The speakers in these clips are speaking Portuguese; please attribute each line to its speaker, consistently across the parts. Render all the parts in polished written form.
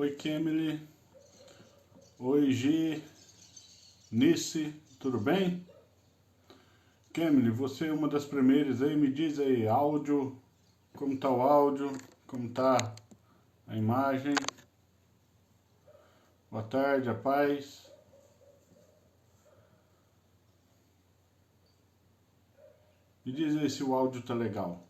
Speaker 1: Oi, Kemily. Oi, Gi. Nice, tudo bem? Kemily, você é uma das primeiras aí, me diz aí, áudio, como tá o áudio, como tá a imagem. Boa tarde, a paz. Me diz aí se o áudio tá legal.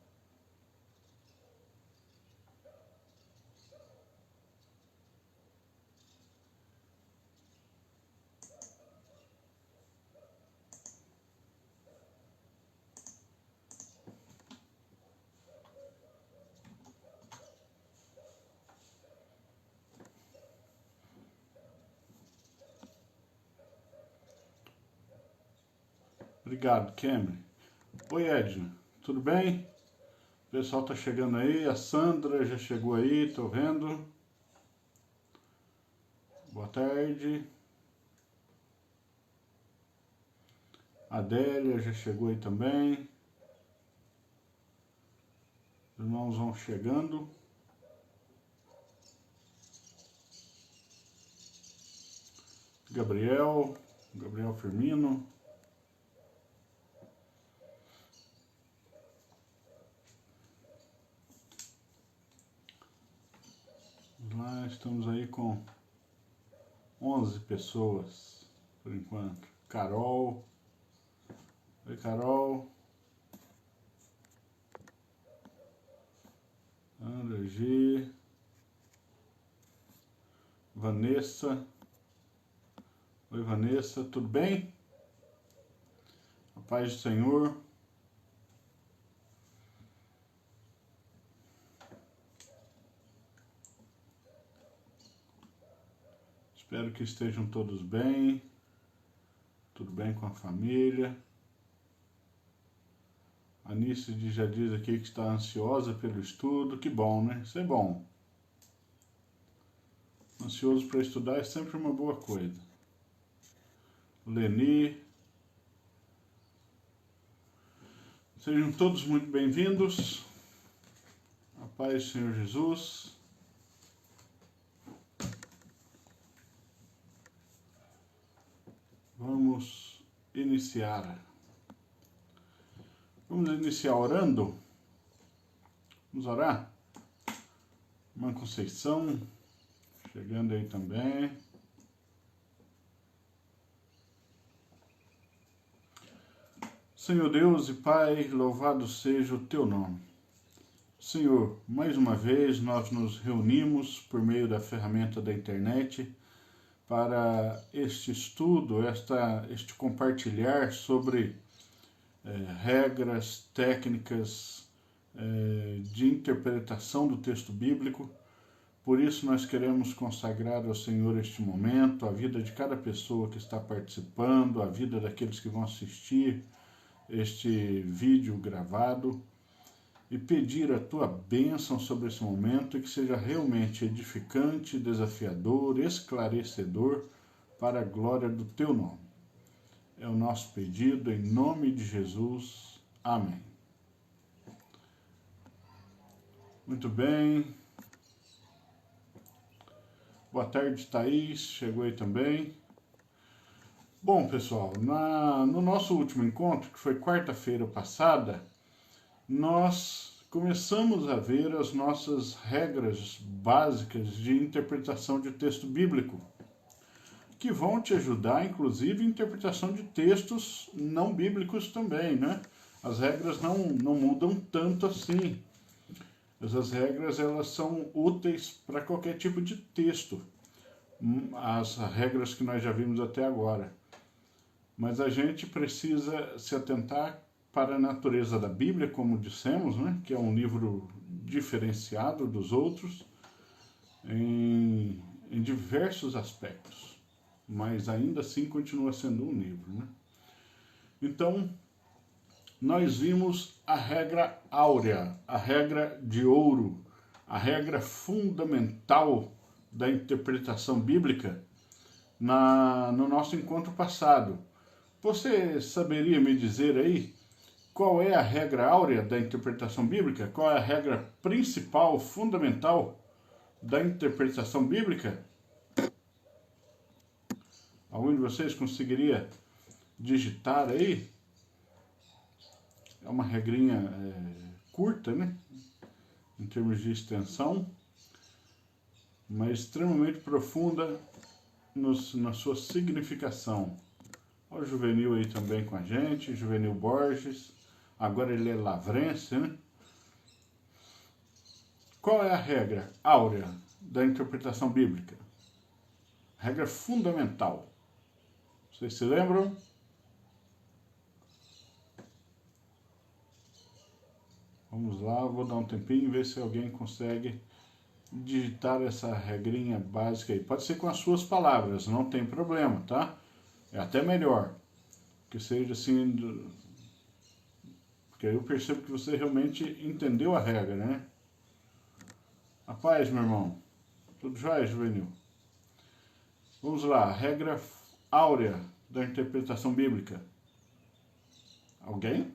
Speaker 1: Obrigado, Kemily. Oi, Edna, tudo bem? O pessoal tá chegando aí, a Sandra já chegou aí, tô vendo. Boa tarde. A Adélia já chegou aí também. Os irmãos vão chegando. Gabriel Firmino. Lá estamos aí com 11 pessoas por enquanto. Carol. Oi, Carol. André G. Vanessa. Oi, Vanessa, tudo bem? A paz do Senhor. Espero que estejam todos bem. Tudo bem com a família. A Anice já diz aqui que está ansiosa pelo estudo. Que bom, né? Isso é bom. Ansioso para estudar é sempre uma boa coisa. Leni. Sejam todos muito bem-vindos. A paz do Senhor Jesus. Vamos iniciar. Vamos iniciar orando. Vamos orar? Irmã Conceição, chegando aí também. Senhor Deus e Pai, louvado seja o Teu nome. Senhor, mais uma vez nós nos reunimos por meio da ferramenta da internet para este estudo, este compartilhar sobre regras, técnicas de interpretação do texto bíblico. Por isso nós queremos consagrar ao Senhor este momento, a vida de cada pessoa que está participando, a vida daqueles que vão assistir este vídeo gravado, e pedir a Tua bênção sobre esse momento e que seja realmente edificante, desafiador, esclarecedor para a glória do Teu nome. É o nosso pedido em nome de Jesus. Amém. Muito bem. Boa tarde, Thaís. Chegou aí também. Bom, pessoal, no nosso último encontro, que foi quarta-feira passada, nós começamos a ver as nossas regras básicas de interpretação de texto bíblico, que vão te ajudar, inclusive, em interpretação de textos não bíblicos também, né? As regras não mudam tanto assim. Essas regras, elas são úteis para qualquer tipo de texto, as regras que nós já vimos até agora. Mas a gente precisa se atentar para a natureza da Bíblia, como dissemos, né? Que é um livro diferenciado dos outros em diversos aspectos, mas ainda assim continua sendo um livro, né? Então, nós vimos a regra áurea, a regra de ouro, a regra fundamental da interpretação bíblica no nosso encontro passado. Você saberia me dizer aí qual é a regra áurea da interpretação bíblica? Qual é a regra principal, fundamental da interpretação bíblica? Algum de vocês conseguiria digitar aí? É uma regrinha curta, né? Em termos de extensão, mas extremamente profunda na sua significação. Olha o Juvenil aí também com a gente, Juvenil Borges. Agora ele é lavrense, né? Qual é a regra áurea da interpretação bíblica? Regra fundamental. Vocês se lembram? Vamos lá, vou dar um tempinho e ver se alguém consegue digitar essa regrinha básica aí. Pode ser com as suas palavras, não tem problema, tá? É até melhor que seja assim, porque aí eu percebo que você realmente entendeu a regra, né? Rapaz, meu irmão, tudo jóia, Juvenil? Vamos lá, regra áurea da interpretação bíblica. Alguém?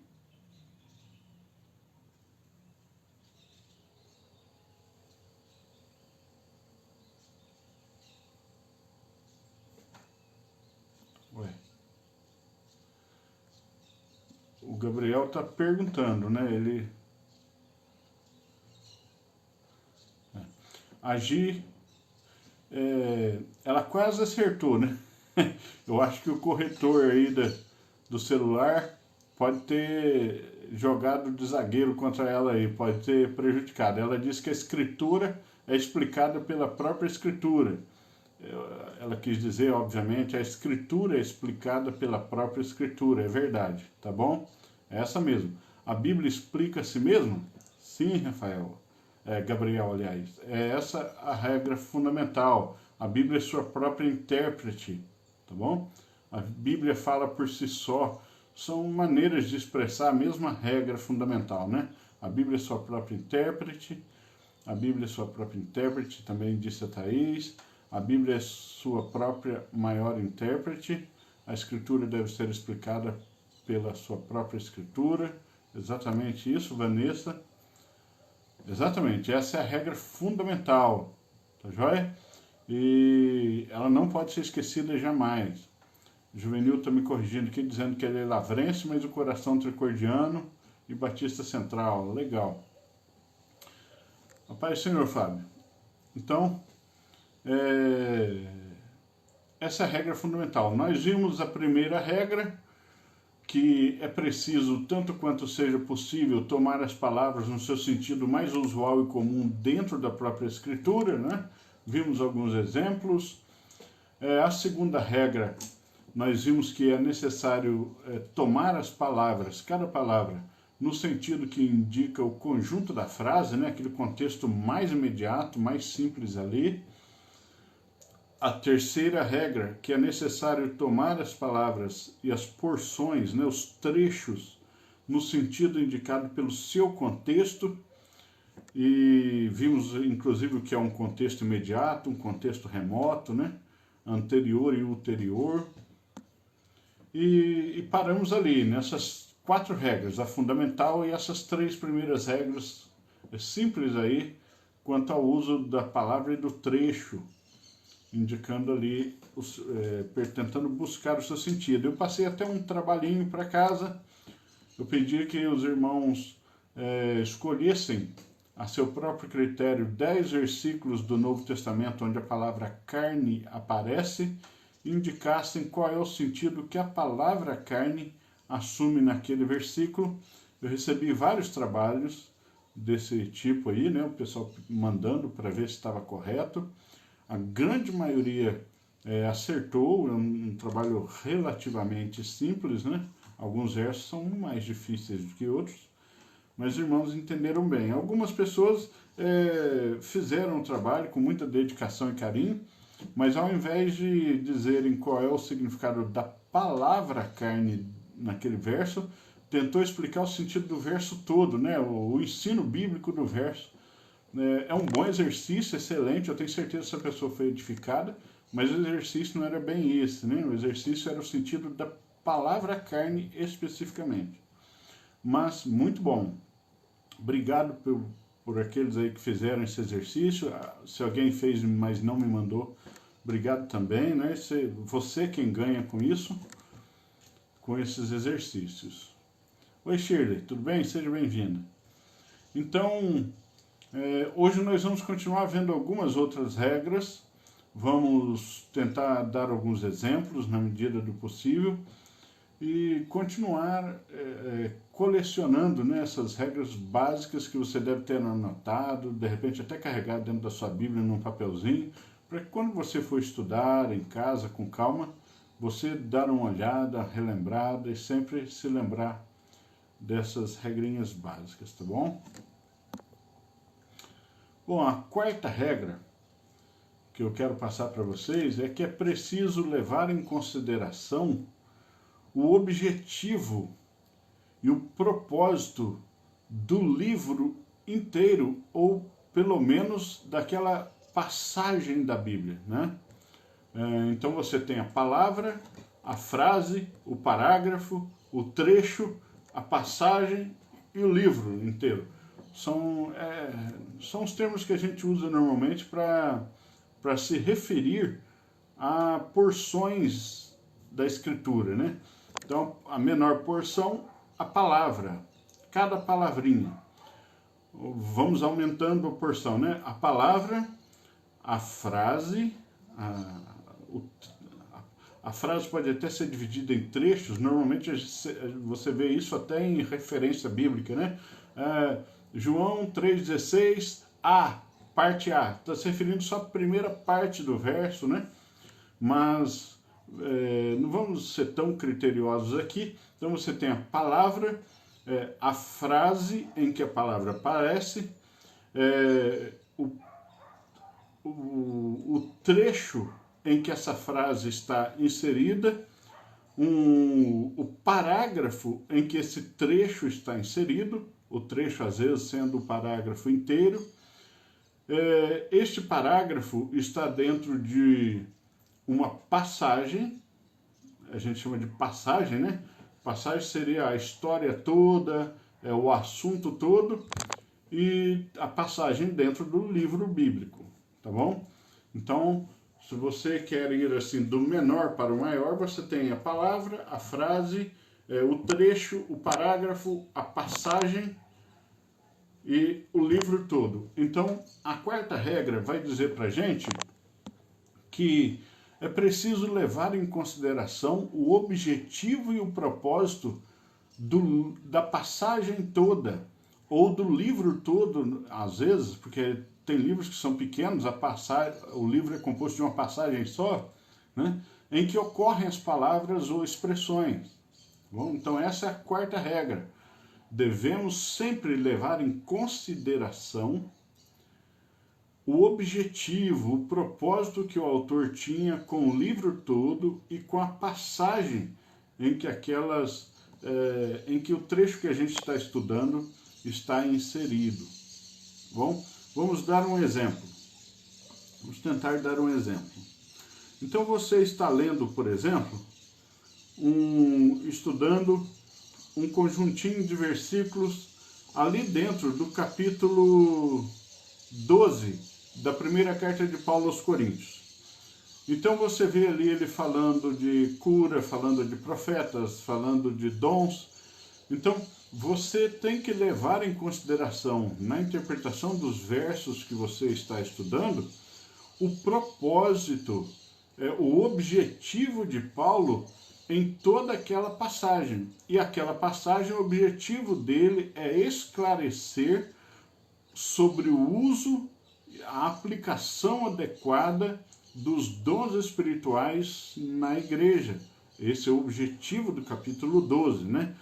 Speaker 1: Ué. O Gabriel está perguntando, né? Ele agir, ela quase acertou, né? Eu acho que o corretor aí do celular pode ter jogado de zagueiro contra ela aí, pode ter prejudicado. Ela disse que a escritura é explicada pela própria escritura. Ela quis dizer, obviamente, a escritura é explicada pela própria escritura, é verdade, tá bom? É essa mesmo. A Bíblia explica a si mesma? Sim, Rafael. Gabriel, aliás. É essa a regra fundamental. A Bíblia é sua própria intérprete, tá bom? A Bíblia fala por si só. São maneiras de expressar a mesma regra fundamental, né? A Bíblia é sua própria intérprete. A Bíblia é sua própria intérprete, também disse a Thaís. A Bíblia é sua própria maior intérprete. A Escritura deve ser explicada pela sua própria Escritura. Exatamente isso, Vanessa. Exatamente, essa é a regra fundamental, tá joia? E ela não pode ser esquecida jamais. O Juvenil está me corrigindo aqui, dizendo que ele é lavrense, mas o coração tricordiano e batista central. Legal. Rapaz, senhor Fábio, então, essa é a regra fundamental. Nós vimos a primeira regra, que é preciso, tanto quanto seja possível, tomar as palavras no seu sentido mais usual e comum dentro da própria escritura, né? Vimos alguns exemplos. A segunda regra, nós vimos que é necessário tomar as palavras, cada palavra, no sentido que indica o conjunto da frase, né? Aquele contexto mais imediato, mais simples ali. A terceira regra, que é necessário tomar as palavras e as porções, né, os trechos, no sentido indicado pelo seu contexto, e vimos inclusive o que é um contexto imediato, um contexto remoto, né, anterior e ulterior, e paramos ali, nessas 4 regras, a fundamental e essas 3 primeiras regras simples aí, quanto ao uso da palavra e do trecho, indicando ali, tentando buscar o seu sentido. Eu passei até um trabalhinho para casa, eu pedi que os irmãos escolhessem a seu próprio critério 10 versículos do Novo Testamento onde a palavra carne aparece e indicassem qual é o sentido que a palavra carne assume naquele versículo. Eu recebi vários trabalhos desse tipo aí, né? O pessoal mandando para ver se estava correto. A grande maioria acertou, é um trabalho relativamente simples, né? Alguns versos são mais difíceis do que outros, mas os irmãos entenderam bem. Algumas pessoas fizeram o trabalho com muita dedicação e carinho, mas ao invés de dizerem qual é o significado da palavra carne naquele verso, tentou explicar o sentido do verso todo, né? O ensino bíblico do verso. É um bom exercício, excelente, eu tenho certeza que essa pessoa foi edificada, mas o exercício não era bem esse, né? O exercício era o sentido da palavra carne especificamente. Mas, muito bom. Obrigado por aqueles aí que fizeram esse exercício. Se alguém fez, mas não me mandou, obrigado também, né? Você quem ganha com isso, com esses exercícios. Oi Shirley, tudo bem? Seja bem-vinda. Então, hoje nós vamos continuar vendo algumas outras regras, vamos tentar dar alguns exemplos na medida do possível e continuar colecionando, né, essas regras básicas que você deve ter anotado, de repente até carregado dentro da sua Bíblia num papelzinho, para que quando você for estudar em casa com calma, você dar uma olhada, relembrada e sempre se lembrar dessas regrinhas básicas, tá bom? Bom, a quarta regra que eu quero passar para vocês é que é preciso levar em consideração o objetivo e o propósito do livro inteiro, ou pelo menos daquela passagem da Bíblia, né? Então você tem a palavra, a frase, o parágrafo, o trecho, a passagem e o livro inteiro. São os termos que a gente usa normalmente para se referir a porções da Escritura, né? Então, a menor porção, a palavra, cada palavrinha. Vamos aumentando a porção, né? A palavra, a frase, a frase pode até ser dividida em trechos, normalmente você vê isso até em referência bíblica, né? João 3,16, parte A, está se referindo só à primeira parte do verso, né? Mas não vamos ser tão criteriosos aqui. Então você tem a palavra, a frase em que a palavra aparece, o trecho em que essa frase está inserida, o parágrafo em que esse trecho está inserido, o trecho às vezes sendo o parágrafo inteiro. Este parágrafo está dentro de uma passagem, a gente chama de passagem, né? Passagem seria a história toda, o assunto todo, e a passagem dentro do livro bíblico, tá bom? Então, se você quer ir assim do menor para o maior, você tem a palavra, a frase, o trecho, o parágrafo, a passagem e o livro todo. Então, a quarta regra vai dizer pra gente que é preciso levar em consideração o objetivo e o propósito da passagem toda, ou do livro todo, às vezes, porque tem livros que são pequenos, o livro é composto de uma passagem só, né, em que ocorrem as palavras ou expressões. Bom, então essa é a quarta regra. Devemos sempre levar em consideração o objetivo, o propósito que o autor tinha com o livro todo e com a passagem em que em que o trecho que a gente está estudando está inserido. Bom, vamos dar um exemplo. Vamos tentar dar um exemplo. Então você está lendo, por exemplo, estudando um conjuntinho de versículos ali dentro do capítulo 12 da primeira carta de Paulo aos Coríntios. Então você vê ali ele falando de cura, falando de profetas, falando de dons. Então você tem que levar em consideração, na interpretação dos versos que você está estudando, o propósito, o objetivo de Paulo em toda aquela passagem. E aquela passagem, o objetivo dele é esclarecer sobre o uso, a aplicação adequada dos dons espirituais na igreja. Esse é o objetivo do capítulo 12, né?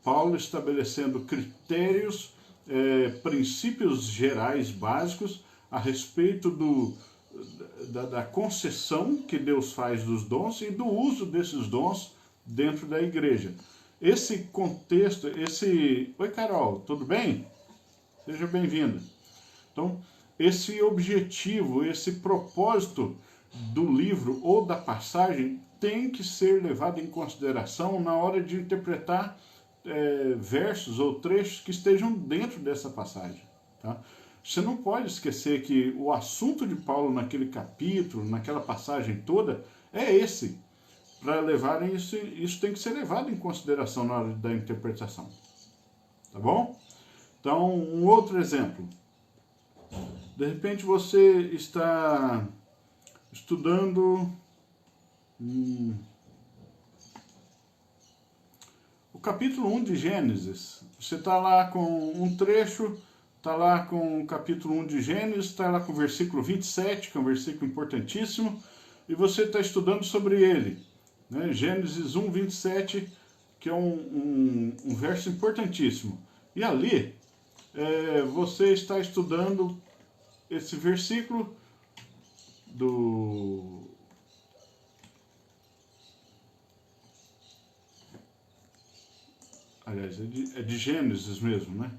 Speaker 1: Paulo estabelecendo critérios, princípios gerais básicos a respeito da concessão que Deus faz dos dons e do uso desses dons dentro da igreja. Esse contexto, Oi, Carol, tudo bem? Seja bem-vinda. Então, esse objetivo, esse propósito do livro ou da passagem tem que ser levado em consideração na hora de interpretar versos ou trechos que estejam dentro dessa passagem. Tá? Você não pode esquecer que o assunto de Paulo naquele capítulo, naquela passagem toda, é esse. Para levarem isso, isso tem que ser levado em consideração na hora da interpretação. Tá bom? Então, um outro exemplo. De repente você está estudando o capítulo 1 de Gênesis. Você está lá com um trecho, está lá com o capítulo 1 de Gênesis, está lá com o versículo 27, que é um versículo importantíssimo, e você está estudando sobre ele. Né? Gênesis 1, 27, que é um verso importantíssimo. E ali, você está estudando esse versículo aliás, é de Gênesis mesmo, né?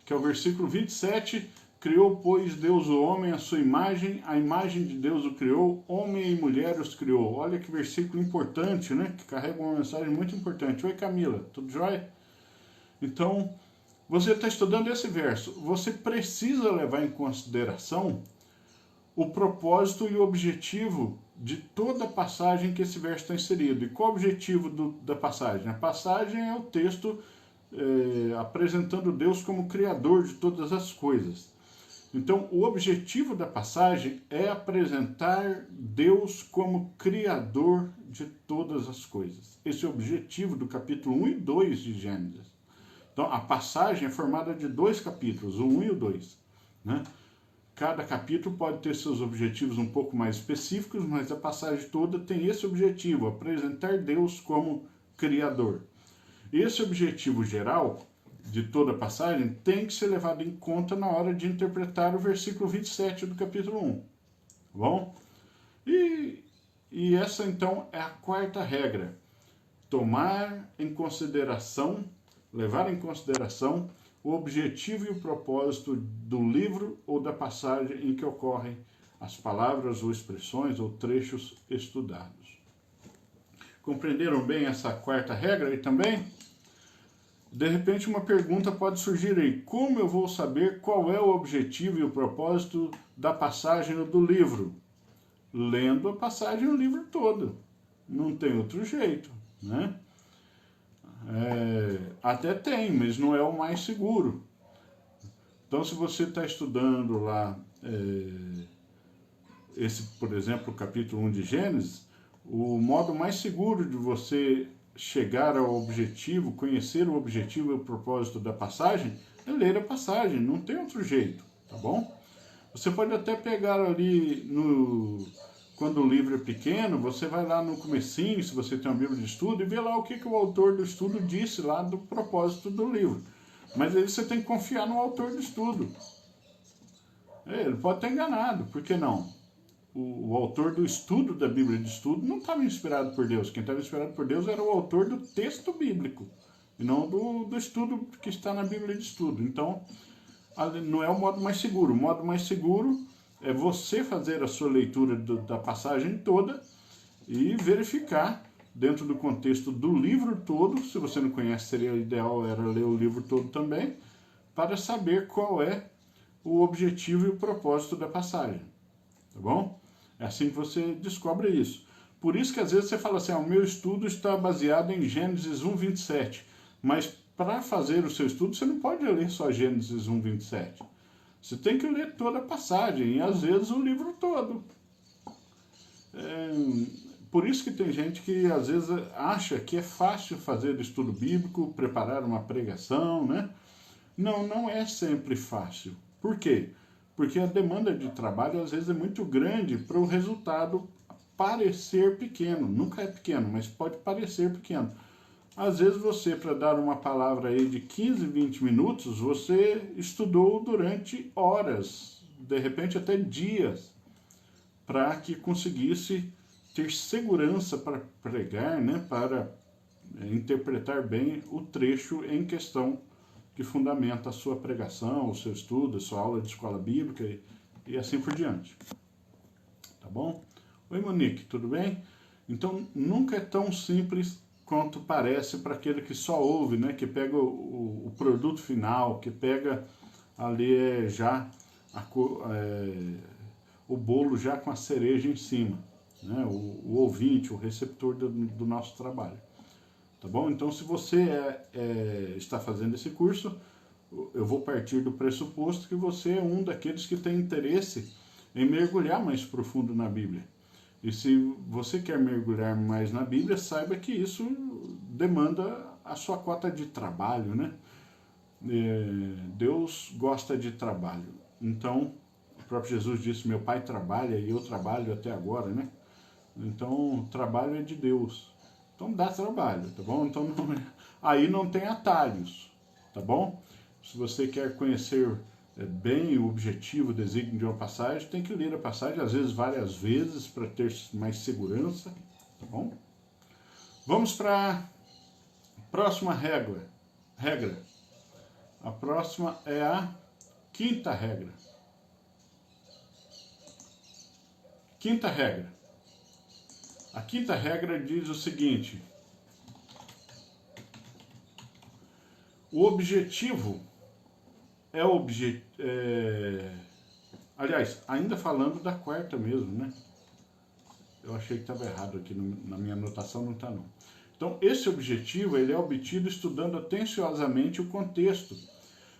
Speaker 1: Que é o versículo 27, criou, pois, Deus o homem à sua imagem, a imagem de Deus o criou, homem e mulher os criou. Olha que versículo importante, né? Que carrega uma mensagem muito importante. Oi, Camila, tudo jóia? Então, você está estudando esse verso, você precisa levar em consideração o propósito e o objetivo de toda a passagem que esse verso está inserido. E qual o objetivo da passagem? A passagem é o texto apresentando Deus como Criador de todas as coisas. Então, o objetivo da passagem é apresentar Deus como Criador de todas as coisas. Esse é o objetivo do capítulo 1 e 2 de Gênesis. Então, a passagem é formada de 2 capítulos, o 1 e o 2. Né? Cada capítulo pode ter seus objetivos um pouco mais específicos, mas a passagem toda tem esse objetivo, apresentar Deus como Criador. Esse objetivo geral de toda a passagem tem que ser levado em conta na hora de interpretar o versículo 27 do capítulo 1. Tá bom? E essa, então, é a quarta regra. Tomar em consideração, levar em consideração o objetivo e o propósito do livro ou da passagem em que ocorrem as palavras ou expressões ou trechos estudados. Compreenderam bem essa quarta regra aí também? De repente uma pergunta pode surgir aí: como eu vou saber qual é o objetivo e o propósito da passagem ou do livro? Lendo a passagem e o livro todo. Não tem outro jeito, né? Até tem, mas não é o mais seguro. Então, se você está estudando lá esse, por exemplo, o capítulo 1 de Gênesis, o modo mais seguro de você chegar ao objetivo, conhecer o objetivo e o propósito da passagem, é ler a passagem, não tem outro jeito, tá bom? Você pode até pegar ali quando o livro é pequeno, você vai lá no comecinho, se você tem uma Bíblia de estudo, e vê lá o que o autor do estudo disse lá do propósito do livro. Mas aí você tem que confiar no autor do estudo. Ele pode estar enganado, por que não? O autor do estudo da Bíblia de estudo não estava inspirado por Deus. Quem estava inspirado por Deus era o autor do texto bíblico, e não do estudo que está na Bíblia de estudo. Então, não é o modo mais seguro. O modo mais seguro é você fazer a sua leitura da passagem toda e verificar, dentro do contexto do livro todo, se você não conhece, seria ideal era ler o livro todo também, para saber qual é o objetivo e o propósito da passagem. Tá bom? É assim que você descobre isso. Por isso que às vezes você fala assim, o meu estudo está baseado em Gênesis 1, 27. Mas para fazer o seu estudo, você não pode ler só Gênesis 1, 27. Você tem que ler toda a passagem, e às vezes o livro todo. Por isso que tem gente que às vezes acha que é fácil fazer estudo bíblico, preparar uma pregação, né? Não, não é sempre fácil. Por quê? Porque a demanda de trabalho às vezes é muito grande para o resultado parecer pequeno. Nunca é pequeno, mas pode parecer pequeno. Às vezes você, para dar uma palavra aí de 15, 20 minutos, você estudou durante horas, de repente até dias, para que conseguisse ter segurança para pregar, né, para interpretar bem o trecho em questão que fundamenta a sua pregação, o seu estudo, a sua aula de escola bíblica e assim por diante. Tá bom? Oi, Monique, tudo bem? Então, nunca é tão simples quanto parece para aquele que só ouve, né? Que pega o produto final, que pega ali já o bolo já com a cereja em cima, né? O ouvinte, o receptor do nosso trabalho. Tá bom? Então, se você está fazendo esse curso, eu vou partir do pressuposto que você é um daqueles que tem interesse em mergulhar mais profundo na Bíblia. E se você quer mergulhar mais na Bíblia, saiba que isso demanda a sua cota de trabalho, né? Deus gosta de trabalho. Então, o próprio Jesus disse, meu Pai trabalha e eu trabalho até agora, né? Então, o trabalho é de Deus. Então, dá trabalho, tá bom? Então, aí não tem atalhos, tá bom? Se você quer conhecer bem o objetivo, o desígnio de uma passagem, tem que ler a passagem, às vezes várias vezes, para ter mais segurança, tá bom? Vamos para a próxima regra. A próxima é a quinta regra. Quinta regra. A quinta regra diz o seguinte: o objetivo aliás, ainda falando da quarta mesmo, né? Eu achei que estava errado aqui na minha anotação, não está não. Então, esse objetivo ele é obtido estudando atenciosamente o contexto.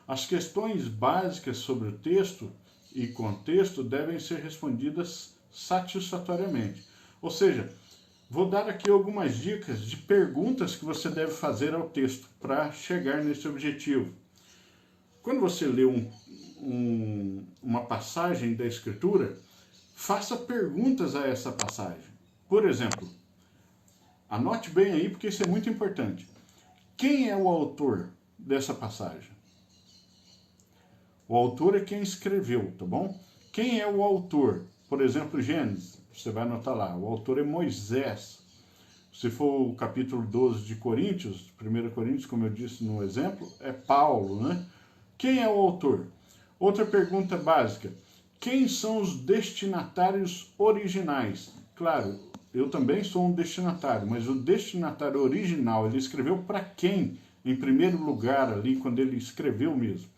Speaker 1: As questões básicas sobre o texto e contexto devem ser respondidas satisfatoriamente. Ou seja, vou dar aqui algumas dicas de perguntas que você deve fazer ao texto para chegar nesse objetivo. Quando você lê uma passagem da Escritura, faça perguntas a essa passagem. Por exemplo, anote bem aí porque isso é muito importante. Quem é o autor dessa passagem? O autor é quem escreveu, tá bom? Quem é o autor? Por exemplo, Gênesis, você vai anotar lá, o autor é Moisés. Se for o capítulo 12 de Coríntios, 1 Coríntios, como eu disse no exemplo, é Paulo, né? Quem é o autor? Outra pergunta básica. Quem são os destinatários originais? Claro, eu também sou um destinatário, mas o destinatário original, ele escreveu para quem? Em primeiro lugar ali, quando ele escreveu mesmo.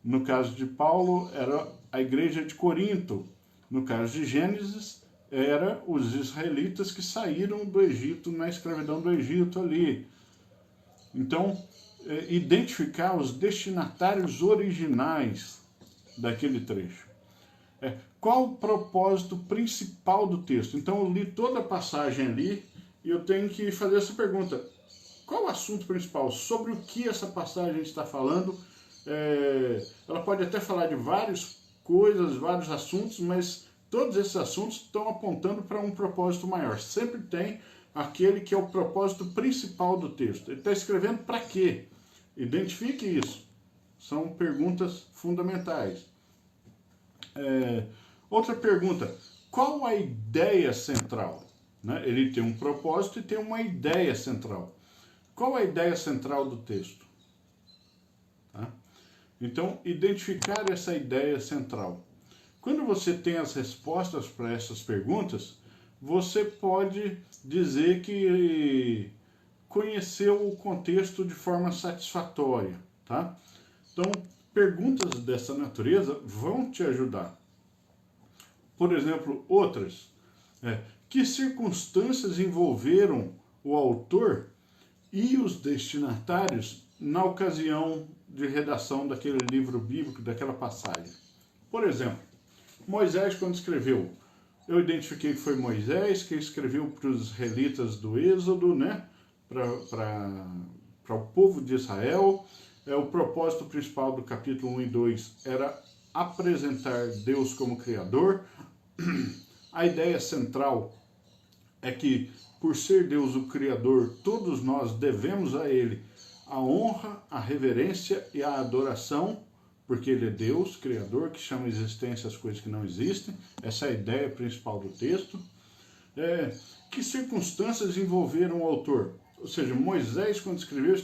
Speaker 1: No caso de Paulo, era a igreja de Corinto. No caso de Gênesis, era os israelitas que saíram do Egito, na escravidão do Egito ali. Então, identificar os destinatários originais daquele trecho. Qual o propósito principal do texto? Então, eu li toda a passagem ali e eu tenho que fazer essa pergunta. Qual o assunto principal? Sobre o que essa passagem está falando? Ela pode até falar de várias coisas, vários assuntos, mas todos esses assuntos estão apontando para um propósito maior. Sempre tem aquele que é o propósito principal do texto. Ele está escrevendo para quê? Identifique isso. São perguntas fundamentais. Outra pergunta. Qual a ideia central? Né? Ele tem um propósito e tem uma ideia central. Qual a ideia central do texto? Tá? Então, identificar essa ideia central. Quando você tem as respostas para essas perguntas, você pode dizer que conheceu o contexto de forma satisfatória, tá? Então, perguntas dessa natureza vão te ajudar. Por exemplo, outras. Que circunstâncias envolveram o autor e os destinatários na ocasião de redação daquele livro bíblico, daquela passagem? Por exemplo, Moisés, quando escreveu, eu identifiquei que foi Moisés que escreveu para os israelitas do Êxodo, né? Para o povo de Israel. O propósito principal do capítulo 1 e 2 era apresentar Deus como Criador. A ideia central é que, por ser Deus o Criador, todos nós devemos a Ele a honra, a reverência e a adoração, porque Ele é Deus, Criador, que chama a existência as coisas que não existem. Essa é a ideia principal do texto. Que circunstâncias envolveram o autor? Ou seja, Moisés, quando escreveu,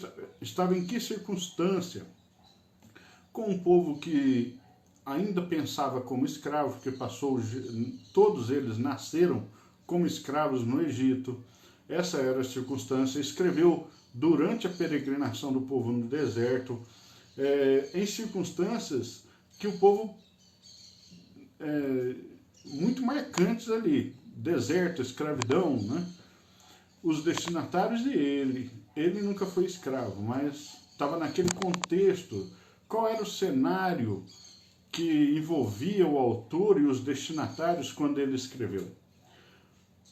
Speaker 1: estava em que circunstância? Com um povo que ainda pensava como escravo, porque todos eles nasceram como escravos no Egito. Essa era a circunstância. Escreveu durante a peregrinação do povo no deserto, em circunstâncias que o povo muito marcantes ali. Deserto, escravidão, né? Os destinatários e ele nunca foi escravo, mas estava naquele contexto. Qual era o cenário que envolvia o autor e os destinatários quando ele escreveu?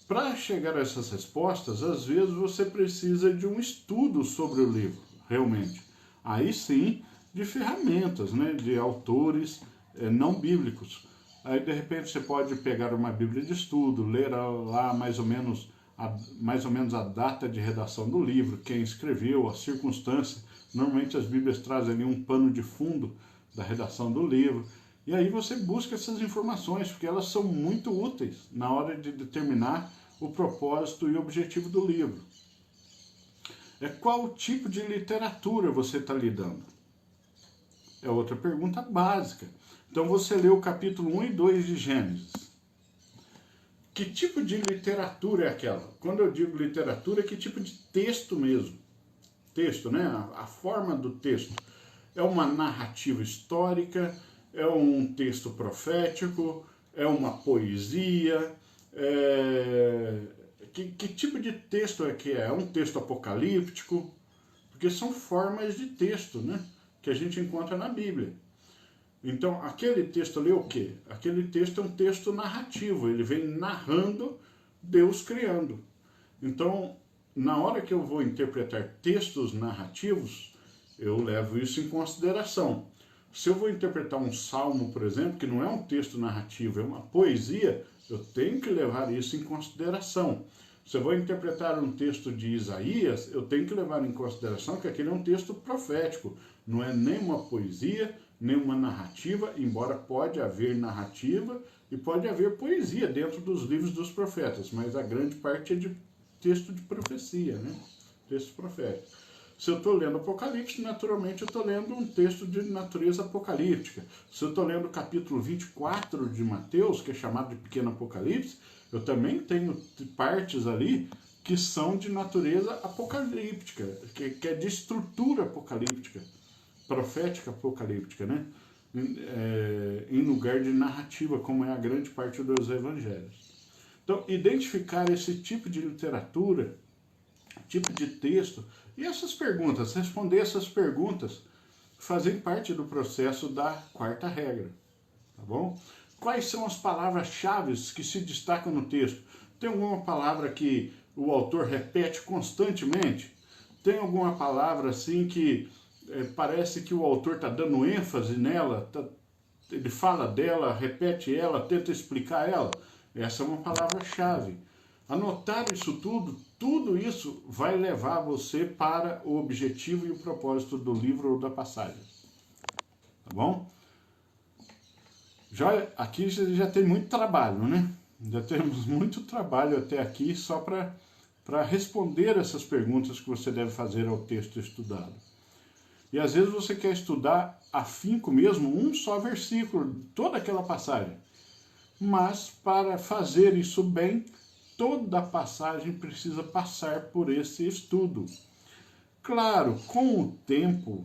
Speaker 1: Para chegar a essas respostas, às vezes você precisa de um estudo sobre o livro, realmente. Aí sim, de ferramentas, né, de autores não bíblicos. Aí de repente você pode pegar uma Bíblia de estudo, ler lá mais ou menos a data de redação do livro, quem escreveu, a circunstância. Normalmente as Bíblias trazem ali um pano de fundo da redação do livro. E aí você busca essas informações, porque elas são muito úteis na hora de determinar o propósito e o objetivo do livro. Qual tipo de literatura você está lidando? É outra pergunta básica. Então você leu o capítulo 1 e 2 de Gênesis. Que tipo de literatura é aquela? Quando eu digo literatura, que tipo de texto mesmo? Texto, né? A forma do texto. É uma narrativa histórica? É um texto profético? É uma poesia? Que tipo de texto é que é? É um texto apocalíptico? Porque são formas de texto, né? Que a gente encontra na Bíblia. Então, aquele texto ali é o quê? Aquele texto é um texto narrativo, ele vem narrando Deus criando. Então, na hora que eu vou interpretar textos narrativos, eu levo isso em consideração. Se eu vou interpretar um salmo, por exemplo, que não é um texto narrativo, é uma poesia, eu tenho que levar isso em consideração. Se eu vou interpretar um texto de Isaías, eu tenho que levar em consideração que aquele é um texto profético, não é nem uma poesia, nem uma narrativa, embora pode haver narrativa e pode haver poesia dentro dos livros dos profetas, mas a grande parte é de texto de profecia, né? Texto profético. Se eu estou lendo Apocalipse, naturalmente eu estou lendo um texto de natureza apocalíptica. Se eu estou lendo o capítulo 24 de Mateus, que é chamado de Pequeno Apocalipse, eu também tenho partes ali que são de natureza apocalíptica, que é de estrutura apocalíptica, profética apocalíptica, né? Em lugar de narrativa, como é a grande parte dos evangelhos. Então, identificar esse tipo de literatura, tipo de texto, e essas perguntas, responder essas perguntas, fazem parte do processo da quarta regra, tá bom? Quais são as palavras-chave que se destacam no texto? Tem alguma palavra que o autor repete constantemente? Tem alguma palavra assim que parece que o autor está dando ênfase nela? Ele fala dela, repete ela, tenta explicar ela? Essa é uma palavra-chave. Anotar isso tudo isso vai levar você para o objetivo e o propósito do livro ou da passagem. Tá bom? Aqui já tem muito trabalho, né? Já temos muito trabalho até aqui só para responder essas perguntas que você deve fazer ao texto estudado. E às vezes você quer estudar afinco mesmo um só versículo, toda aquela passagem. Mas para fazer isso bem, toda a passagem precisa passar por esse estudo. Claro, com o tempo,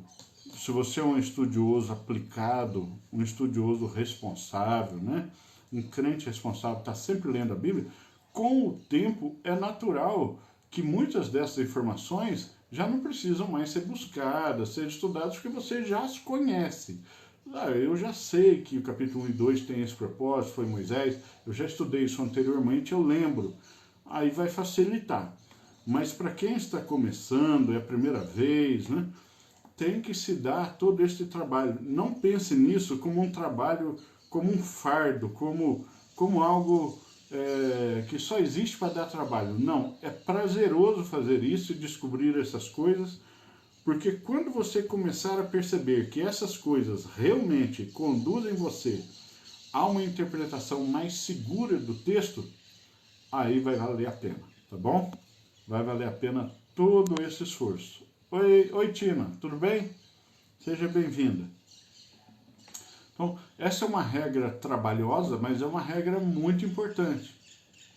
Speaker 1: se você é um estudioso aplicado, um estudioso responsável, né? Um crente responsável, está sempre lendo a Bíblia, com o tempo é natural que muitas dessas informações já não precisam mais ser buscadas, ser estudadas, porque você já as conhece. Eu já sei que o capítulo 1 e 2 tem esse propósito, foi Moisés, eu já estudei isso anteriormente, eu lembro. Aí vai facilitar. Mas para quem está começando, é a primeira vez, né, tem que se dar todo este trabalho. Não pense nisso como um trabalho, como um fardo, como algo que só existe para dar trabalho. Não, é prazeroso fazer isso e descobrir essas coisas, porque quando você começar a perceber que essas coisas realmente conduzem você a uma interpretação mais segura do texto, aí vai valer a pena, tá bom? Vai valer a pena todo esse esforço. Oi Tina, tudo bem? Seja bem-vinda. Então, essa é uma regra trabalhosa, mas é uma regra muito importante.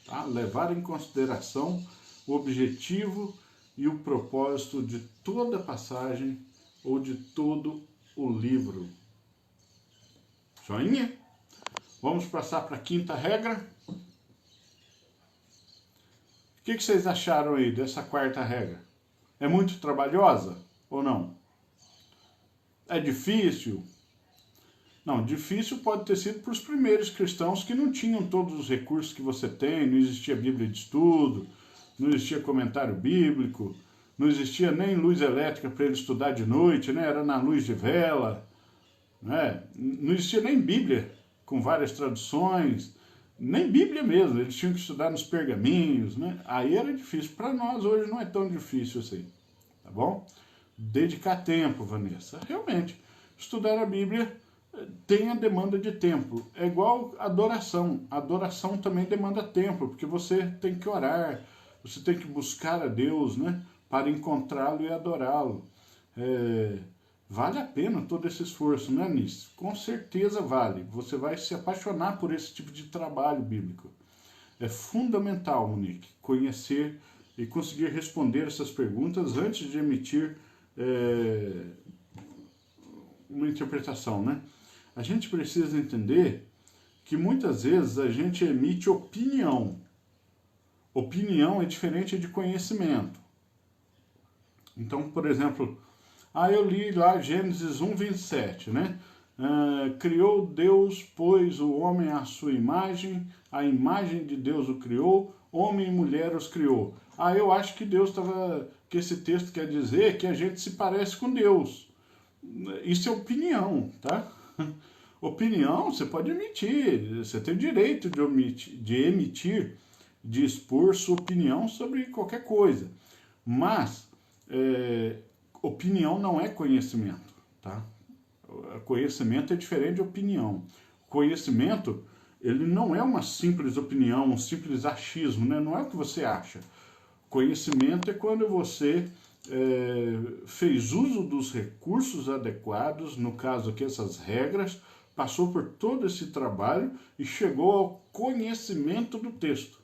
Speaker 1: Tá? Levar em consideração o objetivo e o propósito de toda a passagem ou de todo o livro. Joinha? Vamos passar para a quinta regra. O que vocês acharam aí dessa quarta regra? É muito trabalhosa ou não? É difícil? Não, difícil pode ter sido para os primeiros cristãos que não tinham todos os recursos que você tem, não existia Bíblia de estudo, não existia comentário bíblico, não existia nem luz elétrica para ele estudar de noite, né? Era na luz de vela, né? Não existia nem Bíblia com várias traduções, nem Bíblia mesmo, eles tinham que estudar nos pergaminhos, né? Aí era difícil. Para nós hoje não é tão difícil assim, tá bom? Dedicar tempo, Vanessa. Realmente, estudar a Bíblia tem a demanda de tempo. É igual adoração. Adoração também demanda tempo, porque você tem que orar, você tem que buscar a Deus, né? Para encontrá-lo e adorá-lo. Vale a pena todo esse esforço, né, Nisso? Com certeza vale. Você vai se apaixonar por esse tipo de trabalho bíblico. É fundamental, Monique, conhecer e conseguir responder essas perguntas antes de emitir uma interpretação, né? A gente precisa entender que muitas vezes a gente emite opinião. Opinião é diferente de conhecimento. Então, por exemplo, eu li lá Gênesis 1:27, né? Criou Deus, pois, o homem à sua imagem, a imagem de Deus o criou, homem e mulher os criou. Eu acho que que esse texto quer dizer que a gente se parece com Deus. Isso é opinião, tá? Opinião você pode emitir, você tem o direito de expor sua opinião sobre qualquer coisa. Mas opinião não é conhecimento, tá? Conhecimento é diferente de opinião. Conhecimento, ele não é uma simples opinião, um simples achismo, né? Não é o que você acha. Conhecimento é quando você fez uso dos recursos adequados, no caso aqui essas regras, passou por todo esse trabalho e chegou ao conhecimento do texto.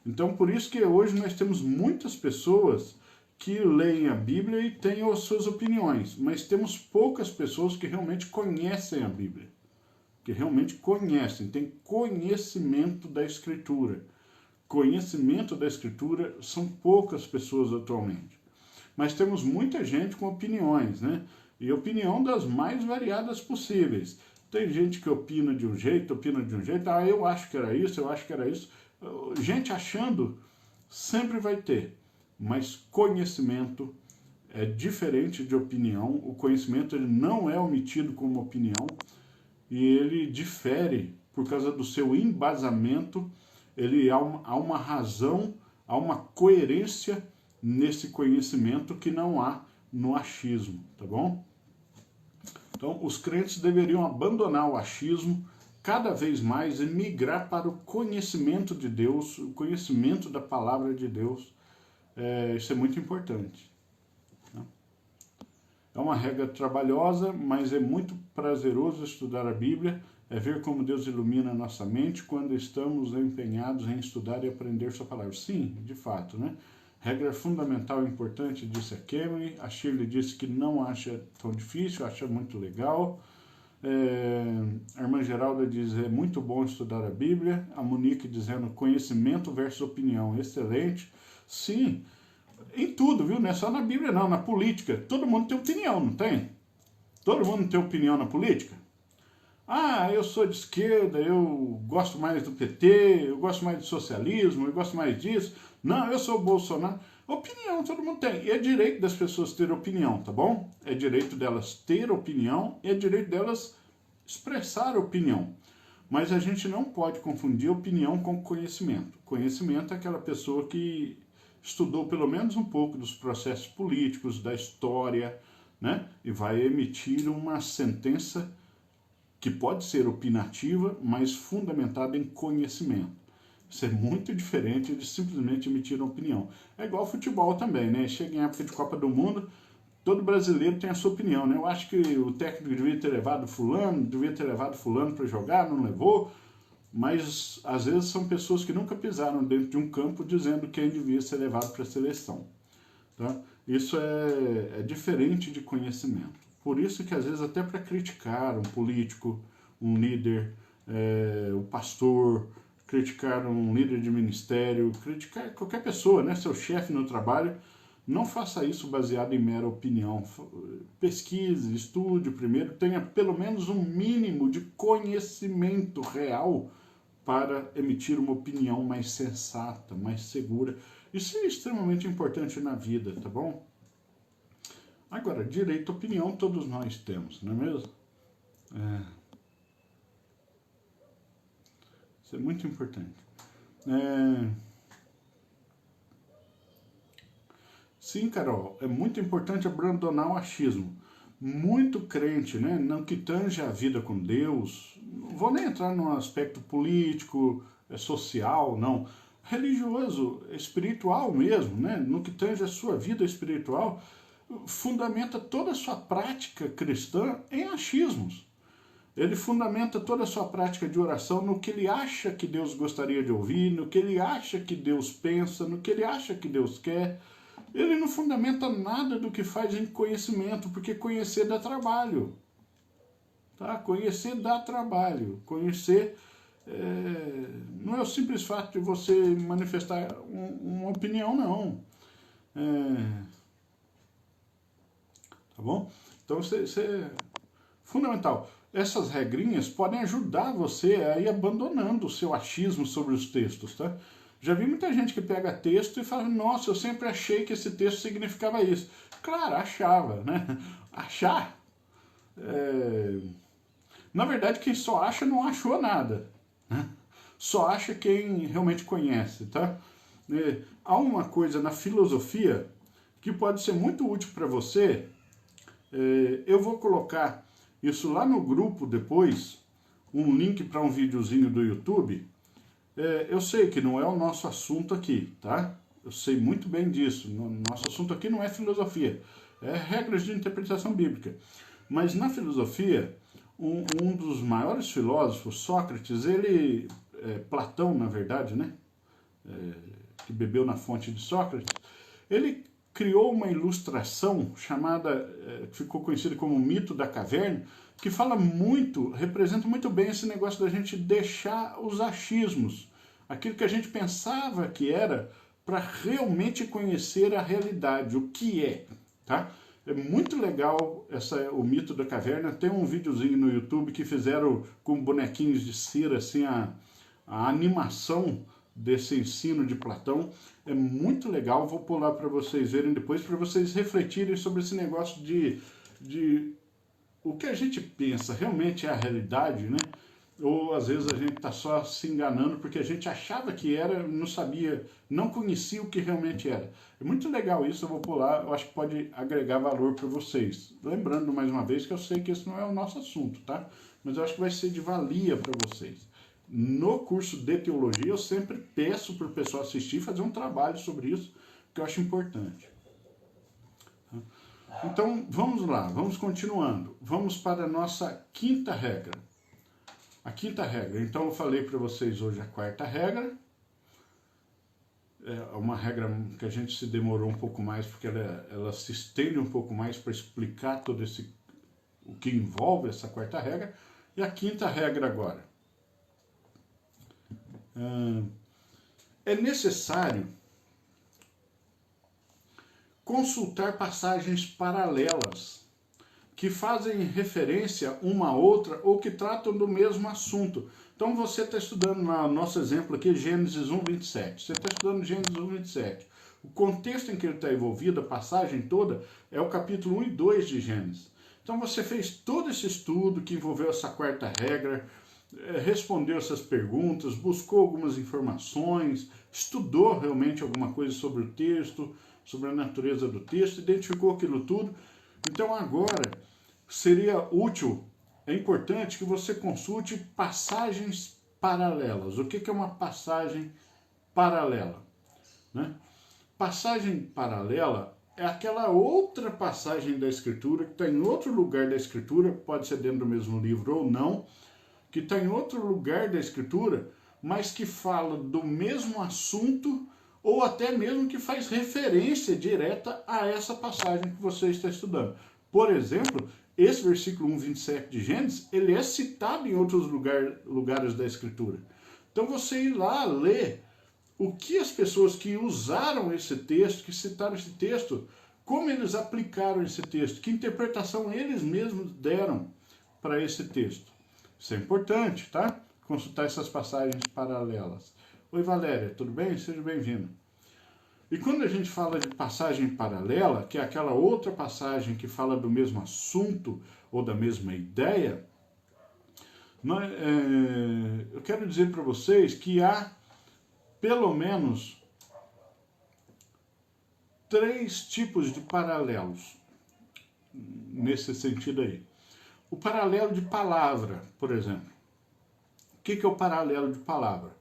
Speaker 1: Então, por isso que hoje nós temos muitas pessoas que leem a Bíblia e têm as suas opiniões, mas temos poucas pessoas que realmente conhecem a Bíblia, que realmente conhecem, têm conhecimento da Escritura. Conhecimento da Escritura são poucas pessoas atualmente. Mas temos muita gente com opiniões, né? E opinião das mais variadas possíveis. Tem gente que opina de um jeito, eu acho que era isso, eu acho que era isso. Gente achando sempre vai ter, mas conhecimento é diferente de opinião. O conhecimento ele não é omitido como opinião e ele difere por causa do seu embasamento. Há uma razão, há uma coerência nesse conhecimento que não há no achismo, tá bom? Então, os crentes deveriam abandonar o achismo cada vez mais e migrar para o conhecimento de Deus, o conhecimento da palavra de Deus. Isso é muito importante. É uma regra trabalhosa, mas é muito prazeroso estudar a Bíblia, é ver como Deus ilumina a nossa mente quando estamos empenhados em estudar e aprender sua palavra. Sim, de fato, né? Regra fundamental e importante, disse a Cameron. A Shirley disse que não acha tão difícil, acha muito legal. A irmã Geralda diz, é muito bom estudar a Bíblia. A Monique dizendo, conhecimento versus opinião, excelente. Sim, em tudo, viu? Não é só na Bíblia não, na política. Todo mundo tem opinião, não tem? Todo mundo tem opinião na política? Eu sou de esquerda, eu gosto mais do PT, eu gosto mais do socialismo, eu gosto mais disso. Não, eu sou o Bolsonaro. Opinião todo mundo tem. E é direito das pessoas ter opinião, tá bom? É direito delas ter opinião e é direito delas expressar opinião. Mas a gente não pode confundir opinião com conhecimento. Conhecimento é aquela pessoa que estudou pelo menos um pouco dos processos políticos, da história, né? E vai emitir uma sentença que pode ser opinativa, mas fundamentada em conhecimento. Isso é muito diferente de simplesmente emitir uma opinião. É igual futebol também, né? Chega em época de Copa do Mundo, todo brasileiro tem a sua opinião, né? Eu acho que o técnico devia ter levado fulano para jogar, não levou, mas às vezes são pessoas que nunca pisaram dentro de um campo dizendo quem devia ser levado para a seleção. Tá? Isso é diferente de conhecimento. Por isso que às vezes até para criticar um político, um líder, o pastor, criticar um líder de ministério, criticar qualquer pessoa, né, seu chefe no trabalho. Não faça isso baseado em mera opinião. Pesquise, estude primeiro, tenha pelo menos um mínimo de conhecimento real para emitir uma opinião mais sensata, mais segura. Isso é extremamente importante na vida, tá bom? Agora, direito à opinião todos nós temos, não é mesmo? Isso é muito importante. Sim, Carol, é muito importante abandonar o achismo. Muito crente, né, no que tange a vida com Deus, não vou nem entrar no aspecto político, social, não. Religioso, espiritual mesmo, né, no que tange a sua vida espiritual, fundamenta toda a sua prática cristã em achismos. Ele fundamenta toda a sua prática de oração no que ele acha que Deus gostaria de ouvir, no que ele acha que Deus pensa, no que ele acha que Deus quer. Ele não fundamenta nada do que faz em conhecimento, porque conhecer dá trabalho. Tá? Conhecer dá trabalho. Conhecer não é o simples fato de você manifestar uma opinião, não. Tá bom? Então, isso é fundamental. Essas regrinhas podem ajudar você a ir abandonando o seu achismo sobre os textos, tá? Já vi muita gente que pega texto e fala, nossa, eu sempre achei que esse texto significava isso. Claro, achava, né? Achar. Na verdade, quem só acha não achou nada. Né? Só acha quem realmente conhece, tá? Há uma coisa na filosofia que pode ser muito útil para você. Eu vou colocar isso lá no grupo depois, um link para um videozinho do YouTube. Eu sei que não é o nosso assunto aqui, tá? Eu sei muito bem disso. Nosso assunto aqui não é filosofia, é regras de interpretação bíblica. Mas na filosofia, um dos maiores filósofos, Sócrates, Platão, na verdade, né? Que bebeu na fonte de Sócrates, ele criou uma ilustração chamada, que ficou conhecida como mito da caverna, que fala muito, representa muito bem esse negócio da gente deixar os achismos, aquilo que a gente pensava que era, para realmente conhecer a realidade, o que é, tá? É muito legal o mito da caverna. Tem um videozinho no YouTube que fizeram com bonequinhos de cera, assim, a animação desse ensino de Platão. É muito legal, vou pular para vocês verem depois, para vocês refletirem sobre esse negócio de o que a gente pensa realmente é a realidade, né? Ou às vezes a gente está só se enganando porque a gente achava que era, não sabia, não conhecia o que realmente era. É muito legal isso, eu vou pular, eu acho que pode agregar valor para vocês. Lembrando mais uma vez que eu sei que esse não é o nosso assunto, tá? Mas eu acho que vai ser de valia para vocês. No curso de teologia eu sempre peço para o pessoal assistir, fazer um trabalho sobre isso, que eu acho importante. Então, vamos lá, vamos continuando. Vamos para a nossa quinta regra. A quinta regra. Então, eu falei para vocês hoje a quarta regra. É uma regra que a gente se demorou um pouco mais, porque ela se estende um pouco mais para explicar todo o que envolve essa quarta regra. E a quinta regra agora. É necessário consultar passagens paralelas que fazem referência uma a outra ou que tratam do mesmo assunto. Então você está estudando, no nosso exemplo aqui, Gênesis 1:27. Você está estudando Gênesis 1:27. O contexto em que ele está envolvido, a passagem toda, é o capítulo 1 e 2 de Gênesis. Então você fez todo esse estudo que envolveu essa quarta regra, respondeu essas perguntas, buscou algumas informações, estudou realmente alguma coisa sobre o texto, sobre a natureza do texto, identificou aquilo tudo. Então agora seria útil, é importante que você consulte passagens paralelas. O que é uma passagem paralela? Né? Passagem paralela é aquela outra passagem da Escritura que está em outro lugar da Escritura, pode ser dentro do mesmo livro ou não, que está em outro lugar da Escritura, mas que fala do mesmo assunto ou até mesmo que faz referência direta a essa passagem que você está estudando. Por exemplo, esse versículo 1:27 de Gênesis, ele é citado em outros lugares da Escritura. Então você ir lá ler o que as pessoas que usaram esse texto, que citaram esse texto, como eles aplicaram esse texto, que interpretação eles mesmos deram para esse texto. Isso é importante, tá? Consultar essas passagens paralelas. Oi, Valéria, tudo bem? Seja bem-vindo. E quando a gente fala de passagem paralela, que é aquela outra passagem que fala do mesmo assunto ou da mesma ideia, eu quero dizer para vocês que há pelo menos 3 tipos de paralelos nesse sentido aí. O paralelo de palavra, por exemplo. O que é o paralelo de palavra?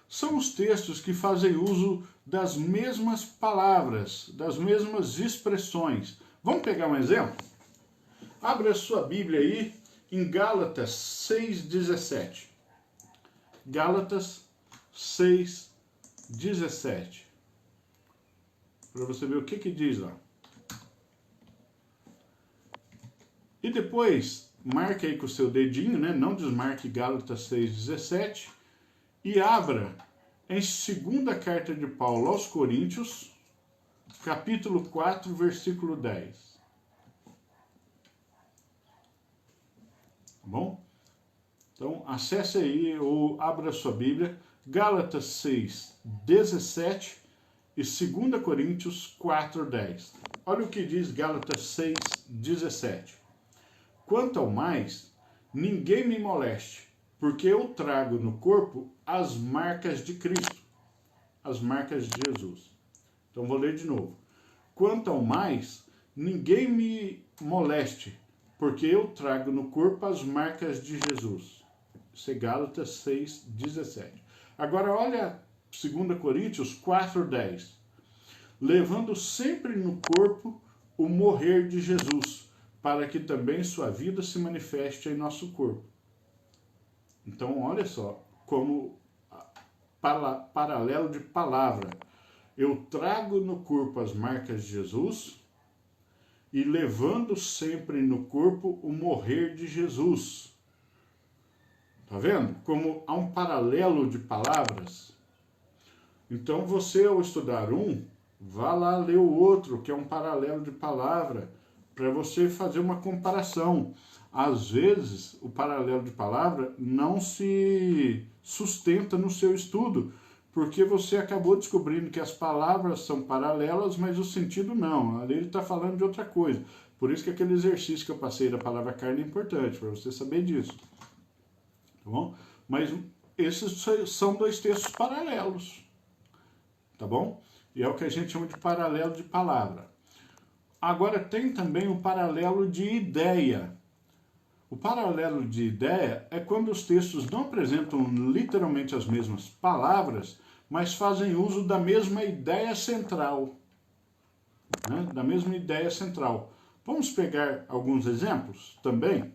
Speaker 1: São os textos que fazem uso das mesmas palavras, das mesmas expressões. Vamos pegar um exemplo? Abra a sua Bíblia aí em Gálatas 6:17. Gálatas 6:17. Para você ver o que diz lá. E depois, marque aí com o seu dedinho, né? Não desmarque Gálatas 6:17. E abra em 2ª carta de Paulo aos Coríntios, capítulo 4, versículo 10. Tá bom? Então, acesse aí ou abra a sua Bíblia, Gálatas 6:17 e 2 Coríntios 4:10. Olha o que diz Gálatas 6:17. Quanto ao mais, ninguém me moleste, porque eu trago no corpo as marcas de Cristo, as marcas de Jesus. Então vou ler de novo. Quanto ao mais, ninguém me moleste, porque eu trago no corpo as marcas de Jesus. Isso é Gálatas 6:17. Agora olha 2 Coríntios 4:10. Levando sempre no corpo o morrer de Jesus, para que também sua vida se manifeste em nosso corpo. Então, olha só, como paralelo de palavra. Eu trago no corpo as marcas de Jesus e levando sempre no corpo o morrer de Jesus. Tá vendo? Como há um paralelo de palavras. Então, você ao estudar um, vá lá ler o outro, que é um paralelo de palavra, para você fazer uma comparação. Às vezes, o paralelo de palavra não se sustenta no seu estudo, porque você acabou descobrindo que as palavras são paralelas, mas o sentido não. Ali ele está falando de outra coisa. Por isso que aquele exercício que eu passei da palavra carne é importante, para você saber disso. Tá bom? Mas esses são 2 textos paralelos. Tá bom? E é o que a gente chama de paralelo de palavra. Agora tem também o paralelo de ideia. O paralelo de ideia é quando os textos não apresentam literalmente as mesmas palavras, mas fazem uso da mesma ideia central. Né? Da mesma ideia central. Vamos pegar alguns exemplos também?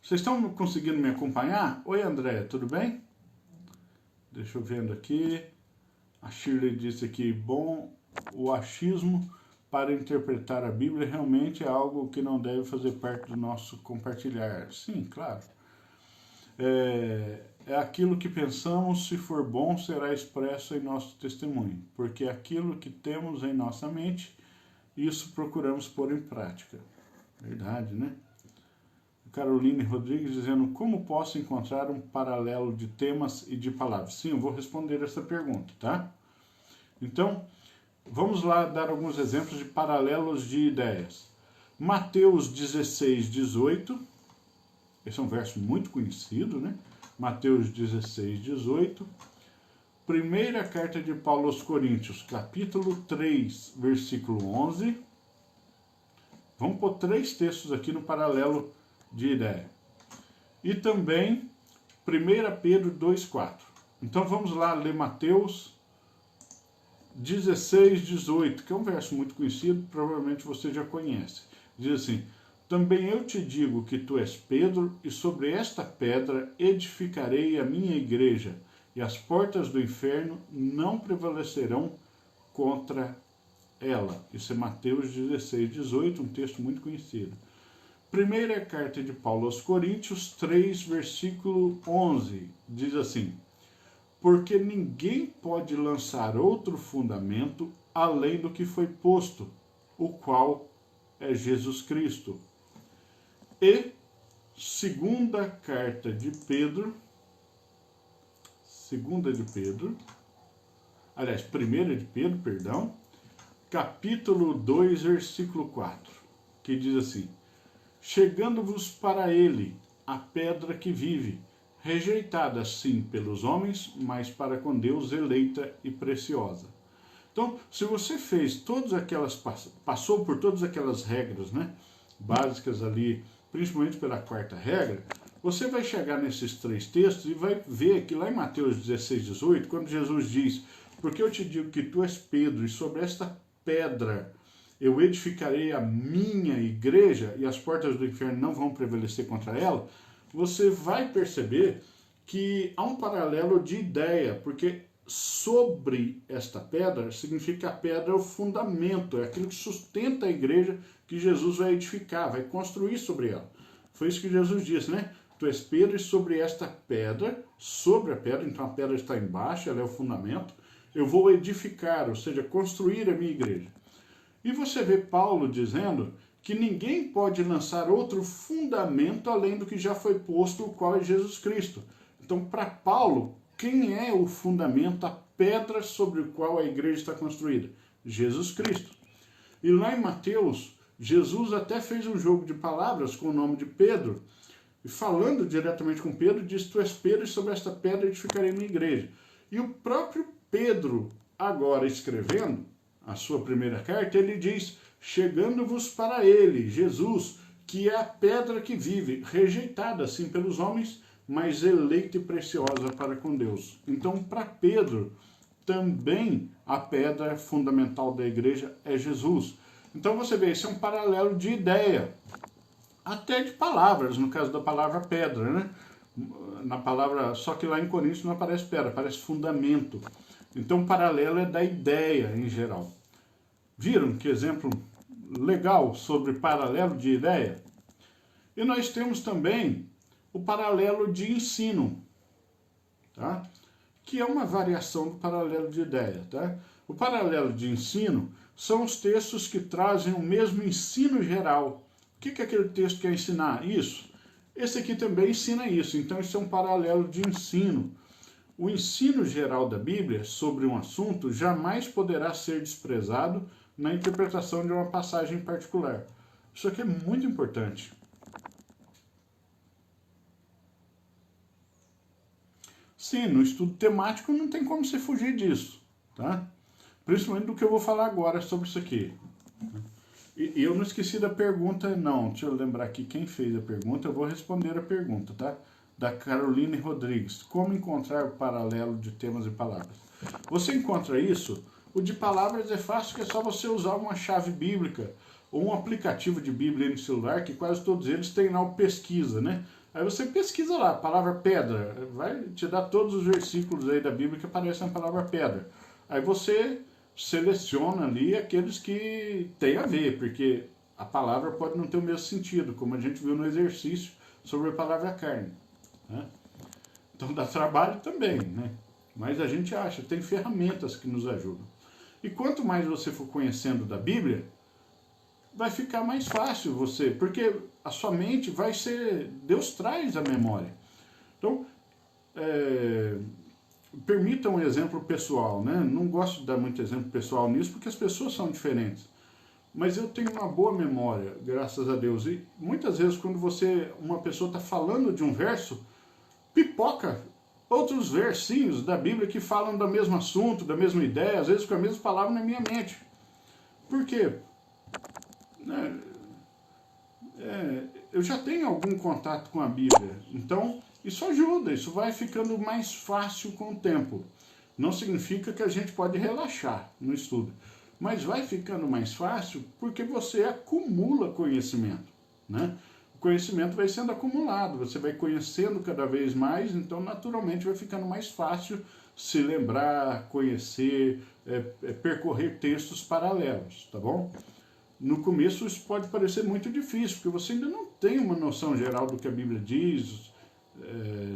Speaker 1: Vocês estão conseguindo me acompanhar? Oi, André, tudo bem? Deixa eu ver aqui. A Shirley disse aqui, bom, o achismo para interpretar a Bíblia realmente é algo que não deve fazer parte do nosso compartilhar. Sim, claro. É aquilo que pensamos, se for bom, será expresso em nosso testemunho, porque aquilo que temos em nossa mente, isso procuramos pôr em prática. Verdade, né? Caroline Rodrigues dizendo, como posso encontrar um paralelo de temas e de palavras? Sim, eu vou responder essa pergunta, tá? Então, vamos lá dar alguns exemplos de paralelos de ideias. Mateus 16:18, esse é um verso muito conhecido, né? Mateus 16:18. Primeira carta de Paulo aos Coríntios, capítulo 3, versículo 11. Vamos pôr 3 textos aqui no paralelo de ideia. E também 1 Pedro 2:4. Então vamos lá ler Mateus 16:18, que é um verso muito conhecido, provavelmente você já conhece. Diz assim, também eu te digo que tu és Pedro, e sobre esta pedra edificarei a minha igreja, e as portas do inferno não prevalecerão contra ela. Isso é Mateus 16:18, um texto muito conhecido. Primeira carta de Paulo aos Coríntios 3, versículo 11, diz assim: porque ninguém pode lançar outro fundamento além do que foi posto, o qual é Jesus Cristo. E segunda carta de Pedro, primeira de Pedro, perdão, capítulo 2, versículo 4, que diz assim: chegando-vos para ele a pedra que vive, rejeitada sim pelos homens, mas para com Deus eleita e preciosa. Então, se você fez todas aquelas, passou por todas aquelas regras, né, básicas ali, principalmente pela quarta regra, você vai chegar nesses três textos e vai ver que lá em Mateus 16, 18, quando Jesus diz: porque eu te digo que tu és Pedro, e sobre esta pedra eu edificarei a minha igreja, e as portas do inferno não vão prevalecer contra ela, você vai perceber que há um paralelo de ideia, porque sobre esta pedra significa que a pedra é o fundamento, é aquilo que sustenta a igreja que Jesus vai edificar, vai construir sobre ela. Foi isso que Jesus disse, né? Tu és Pedro, e sobre esta pedra, sobre a pedra, então a pedra está embaixo, ela é o fundamento, eu vou edificar, ou seja, construir a minha igreja. E você vê Paulo dizendo que ninguém pode lançar outro fundamento além do que já foi posto, o qual é Jesus Cristo. Então, para Paulo, quem é o fundamento, a pedra sobre o qual a igreja está construída? Jesus Cristo. E lá em Mateus, Jesus até fez um jogo de palavras com o nome de Pedro, e falando diretamente com Pedro, diz: tu és Pedro, e sobre esta pedra edificarei minha igreja. E o próprio Pedro, agora escrevendo a sua primeira carta, ele diz: chegando-vos para ele, Jesus, que é a pedra que vive, rejeitada assim pelos homens, mas eleita e preciosa para com Deus. Então, para Pedro, também a pedra fundamental da igreja é Jesus. Então você vê, esse é um paralelo de ideia, até de palavras, no caso da palavra pedra, né? Na palavra, só que lá em Coríntios não aparece pedra, aparece fundamento. Então o paralelo é da ideia em geral. Viram que exemplo legal sobre paralelo de ideia? E nós temos também o paralelo de ensino, tá? Que é uma variação do paralelo de ideia, tá? O paralelo de ensino são os textos que trazem o mesmo ensino geral. O que aquele texto quer ensinar? Isso. Esse aqui também ensina isso, então isso é um paralelo de ensino. O ensino geral da Bíblia sobre um assunto jamais poderá ser desprezado na interpretação de uma passagem particular. Isso aqui é muito importante. Sim, no estudo temático não tem como você fugir disso, tá? Principalmente do que eu vou falar agora sobre isso aqui. E eu não esqueci da pergunta, não. Deixa eu lembrar aqui quem fez a pergunta. Eu vou responder a pergunta, tá? Da Caroline Rodrigues. Como encontrar o paralelo de temas e palavras? Você encontra isso? O de palavras é fácil, que é só você usar uma chave bíblica ou um aplicativo de Bíblia no celular, que quase todos eles têm lá o pesquisa, né? Aí você pesquisa lá, a palavra pedra, vai te dar todos os versículos aí da Bíblia que aparecem na palavra pedra. Aí você seleciona ali aqueles que tem a ver, porque a palavra pode não ter o mesmo sentido, como a gente viu no exercício sobre a palavra carne, né? Então dá trabalho também, né? Mas a gente acha, tem ferramentas que nos ajudam. E quanto mais você for conhecendo da Bíblia, vai ficar mais fácil você, porque a sua mente vai ser, Deus traz a memória. Então, permita um exemplo pessoal, né? Não gosto de dar muito exemplo pessoal nisso, porque as pessoas são diferentes. Mas eu tenho uma boa memória, graças a Deus. E muitas vezes, quando uma pessoa está falando de um verso, pipoca outros versinhos da Bíblia que falam do mesmo assunto, da mesma ideia, às vezes com a mesma palavra na minha mente. Por quê? Eu já tenho algum contato com a Bíblia, então isso ajuda, isso vai ficando mais fácil com o tempo. Não significa que a gente pode relaxar no estudo, mas vai ficando mais fácil porque você acumula conhecimento, né? O conhecimento vai sendo acumulado, você vai conhecendo cada vez mais, então naturalmente vai ficando mais fácil se lembrar, conhecer, percorrer textos paralelos, tá bom? no começo isso pode parecer muito difícil, porque você ainda não tem uma noção geral do que a Bíblia diz,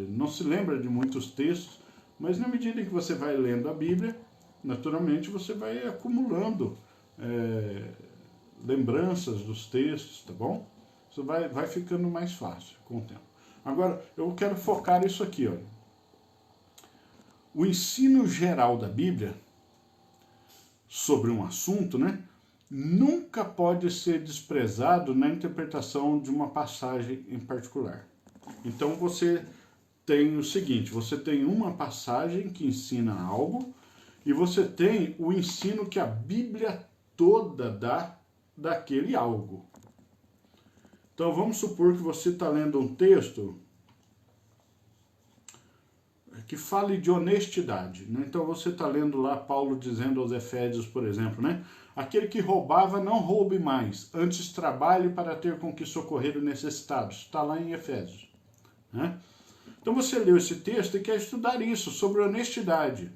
Speaker 1: não se lembra de muitos textos, mas na medida em que você vai lendo a Bíblia, naturalmente você vai acumulando lembranças dos textos, tá bom? Isso vai ficando mais fácil com o tempo. Agora, eu quero focar isso aqui, olha. O ensino geral da Bíblia sobre um assunto, né, nunca pode ser desprezado na interpretação de uma passagem em particular. Então você tem o seguinte, você tem uma passagem que ensina algo e você tem o ensino que a Bíblia toda dá daquele algo. Então vamos supor que você está lendo um texto que fale de honestidade, né? Então você está lendo lá Paulo dizendo aos Efésios, por exemplo, né? Aquele que roubava não roube mais, antes trabalhe para ter com que socorrer os necessitados. Está lá em Efésios, né? Então você leu esse texto e quer estudar isso, sobre honestidade,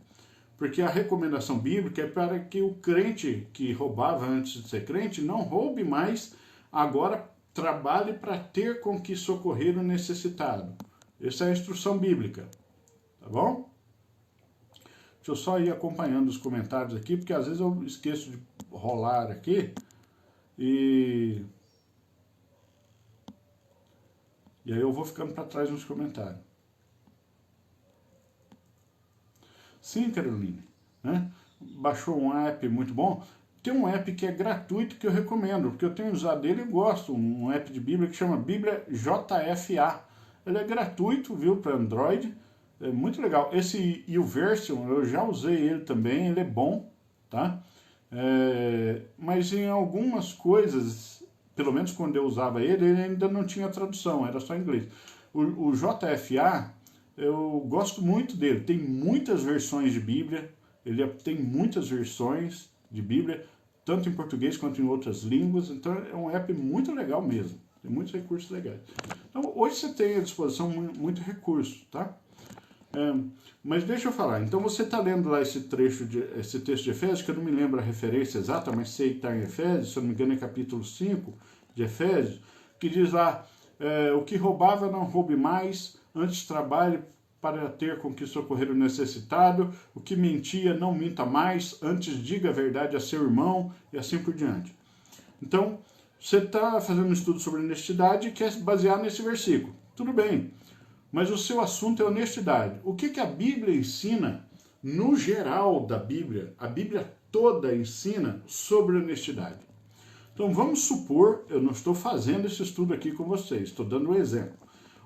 Speaker 1: porque a recomendação bíblica é para que o crente que roubava antes de ser crente não roube mais, agora trabalhe para ter com que socorrer o necessitado. Essa é a instrução bíblica. Tá bom? Deixa eu só ir acompanhando os comentários aqui, porque às vezes eu esqueço de rolar aqui. E aí eu vou ficando para trás nos comentários. Sim, Caroline, né? Baixou um app muito bom. Tem um app que é gratuito que eu recomendo, porque eu tenho usado ele e gosto. Um app de Bíblia que chama Bíblia JFA. Ele é gratuito, viu, para Android. É muito legal. Esse YouVersion, eu já usei ele também, ele é bom, tá? Mas em algumas coisas, pelo menos quando eu usava ele ainda não tinha tradução, era só inglês. O JFA, eu gosto muito dele, tem muitas versões de Bíblia, ele tem muitas versões de Bíblia, tanto em português quanto em outras línguas, então é um app muito legal mesmo, tem muitos recursos legais. Então hoje você tem à disposição muito recurso, tá? Mas deixa eu falar, então você está lendo lá esse texto de Efésios, que eu não me lembro a referência exata, mas sei que está em Efésios, se eu não me engano é capítulo 5 de Efésios, que diz lá, o que roubava não roube mais, antes trabalhe para ter com que socorrer o necessitado, o que mentia não minta mais, antes diga a verdade a seu irmão, e assim por diante. Então, você está fazendo um estudo sobre honestidade e quer se basear nesse versículo. Tudo bem. Mas o seu assunto é honestidade. O que a Bíblia ensina, no geral da Bíblia, a Bíblia toda ensina sobre honestidade. Então vamos supor, eu não estou fazendo esse estudo aqui com vocês, estou dando um exemplo.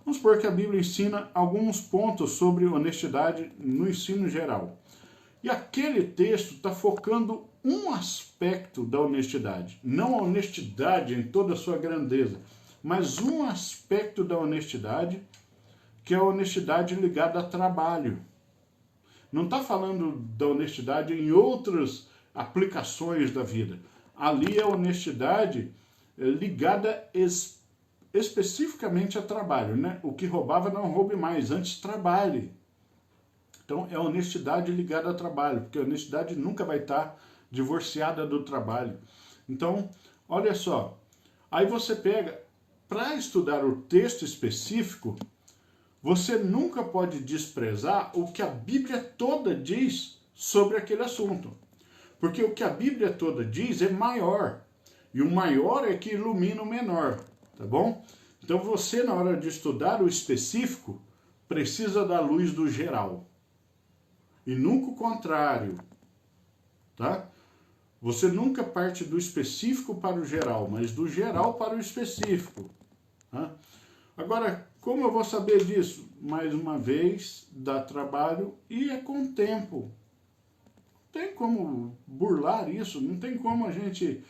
Speaker 1: Vamos supor que a Bíblia ensina alguns pontos sobre honestidade no ensino geral. E aquele texto está focando um aspecto da honestidade. Não a honestidade em toda a sua grandeza, mas um aspecto da honestidade, que é a honestidade ligada a trabalho. Não está falando da honestidade em outras aplicações da vida. Ali é a honestidade ligada especificamente a trabalho, né? O que roubava não roube mais, antes trabalhe. Então é a honestidade ligada a trabalho, porque a honestidade nunca vai estar divorciada do trabalho. Então, olha só, aí você pega, para estudar o texto específico, você nunca pode desprezar o que a Bíblia toda diz sobre aquele assunto. Porque o que a Bíblia toda diz é maior. E o maior é que ilumina o menor, tá bom? Então você, na hora de estudar o específico, precisa da luz do geral. E nunca o contrário, tá? Você nunca parte do específico para o geral, mas do geral para o específico, tá? Agora, como eu vou saber disso? Mais uma vez, dá trabalho e é com o tempo. Não tem como burlar isso, não tem como a gente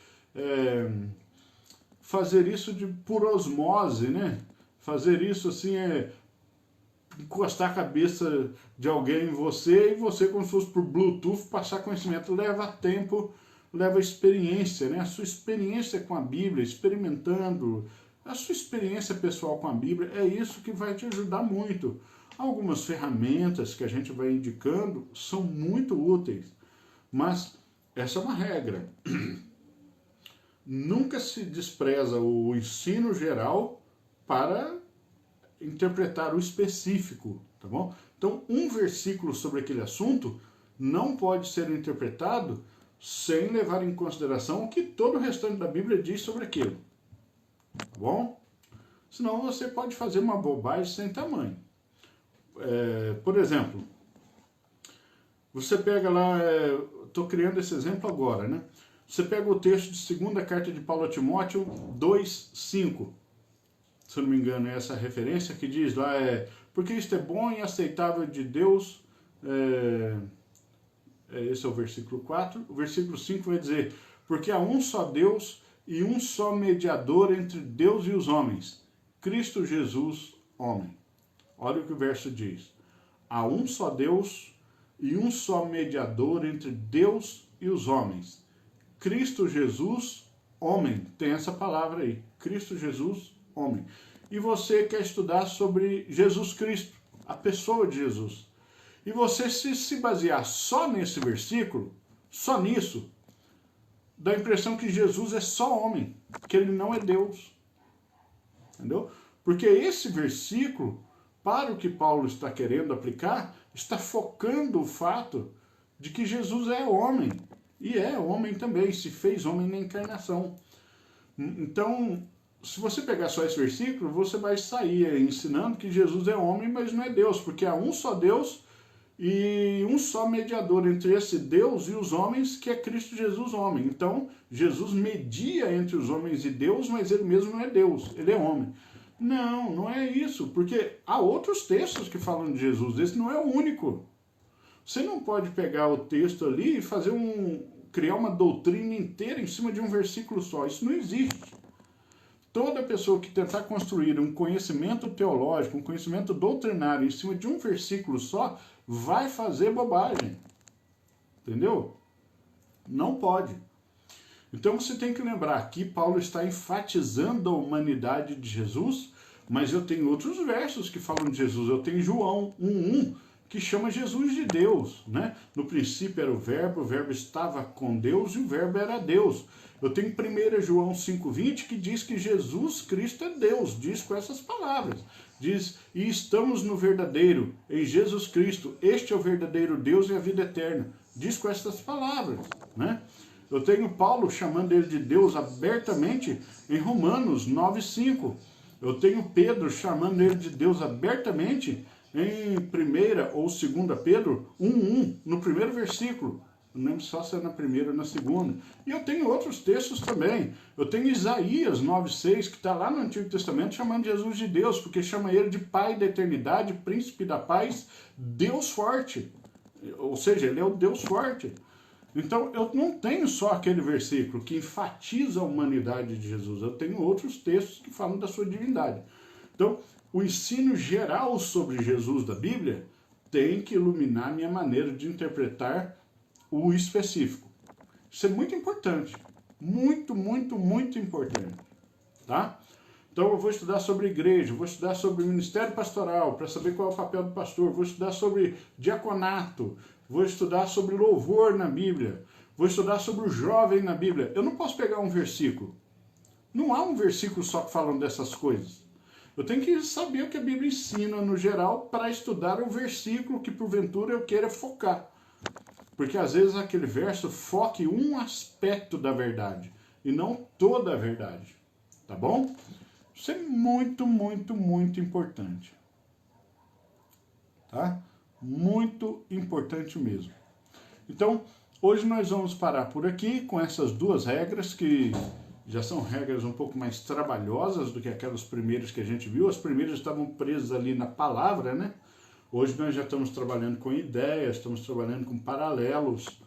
Speaker 1: fazer isso por osmose, né? Fazer isso assim, encostar a cabeça de alguém em você e você, como se fosse por Bluetooth, passar conhecimento. Leva tempo, leva experiência, né? A sua experiência com a Bíblia, experimentando, a sua experiência pessoal com a Bíblia, é isso que vai te ajudar muito. Algumas ferramentas que a gente vai indicando são muito úteis, mas essa é uma regra. nunca se despreza o ensino geral para interpretar o específico, tá bom? Então, um versículo sobre aquele assunto não pode ser interpretado sem levar em consideração o que todo o restante da Bíblia diz sobre aquilo, tá bom? Senão você pode fazer uma bobagem sem tamanho. Por exemplo, você pega lá, estou criando esse exemplo agora, né? Você pega o texto de segunda carta de Paulo a Timóteo 2:5, se eu não me engano, é essa referência que diz lá, porque isto é bom e aceitável de Deus, esse é o versículo 4, o versículo 5 vai dizer, porque há um só Deus e um só mediador entre Deus e os homens, Cristo Jesus, homem. Olha o que o verso diz, há um só Deus e um só mediador entre Deus e os homens, Cristo Jesus, homem. Tem essa palavra aí, Cristo Jesus, homem. E você quer estudar sobre Jesus Cristo, a pessoa de Jesus. E você se basear só nesse versículo, só nisso, dá a impressão que Jesus é só homem, que ele não é Deus. Entendeu? Porque esse versículo, para o que Paulo está querendo aplicar, está focando o fato de que Jesus é homem. E é homem também, se fez homem na encarnação. Então, se você pegar só esse versículo, você vai sair ensinando que Jesus é homem, mas não é Deus, porque há um só Deus e um só mediador entre esse Deus e os homens, que é Cristo Jesus, homem. Então, Jesus media entre os homens e Deus, mas ele mesmo não é Deus, ele é homem. Não, não é isso, porque há outros textos que falam de Jesus, esse não é o único. Você não pode pegar o texto ali e criar uma doutrina inteira em cima de um versículo só. Isso não existe. Toda pessoa que tentar construir um conhecimento teológico, um conhecimento doutrinário em cima de um versículo só, vai fazer bobagem. Entendeu? Não pode. Então você tem que lembrar que Paulo está enfatizando a humanidade de Jesus, mas eu tenho outros versos que falam de Jesus. Eu tenho João 1:1, que chama Jesus de Deus, né? No princípio era o verbo estava com Deus e o verbo era Deus. Eu tenho 1 João 5:20 que diz que Jesus Cristo é Deus, diz com essas palavras. Diz, e estamos no verdadeiro, em Jesus Cristo, este é o verdadeiro Deus e a vida eterna. Diz com essas palavras, né? Eu tenho Paulo chamando ele de Deus abertamente em Romanos 9:5. Eu tenho Pedro chamando ele de Deus abertamente em 1 ou 2 Pedro 1:1, no primeiro versículo. Não lembro só se é na primeira ou na segunda. E eu tenho outros textos também. Eu tenho Isaías 9:6, que está lá no Antigo Testamento, chamando Jesus de Deus, porque chama ele de Pai da eternidade, Príncipe da paz, Deus forte. Ou seja, ele é o Deus forte. Então, eu não tenho só aquele versículo que enfatiza a humanidade de Jesus. Eu tenho outros textos que falam da sua divindade. Então, o ensino geral sobre Jesus da Bíblia tem que iluminar minha maneira de interpretar o específico. Isso é muito importante. Muito, muito, muito importante. Tá? Então eu vou estudar sobre igreja, vou estudar sobre ministério pastoral, para saber qual é o papel do pastor, vou estudar sobre diaconato, vou estudar sobre louvor na Bíblia, vou estudar sobre o jovem na Bíblia. Eu não posso pegar um versículo. Não há um versículo só que falam dessas coisas. Eu tenho que saber o que a Bíblia ensina no geral para estudar o versículo que porventura eu queira focar. Porque às vezes aquele verso foca em um aspecto da verdade e não toda a verdade. Tá bom? Isso é muito, muito, muito importante. Tá? Muito importante mesmo. Então, hoje nós vamos parar por aqui com essas duas regras que já são regras um pouco mais trabalhosas do que aquelas primeiras que a gente viu. As primeiras estavam presas ali na palavra, né? Hoje nós já estamos trabalhando com ideias, estamos trabalhando com paralelos.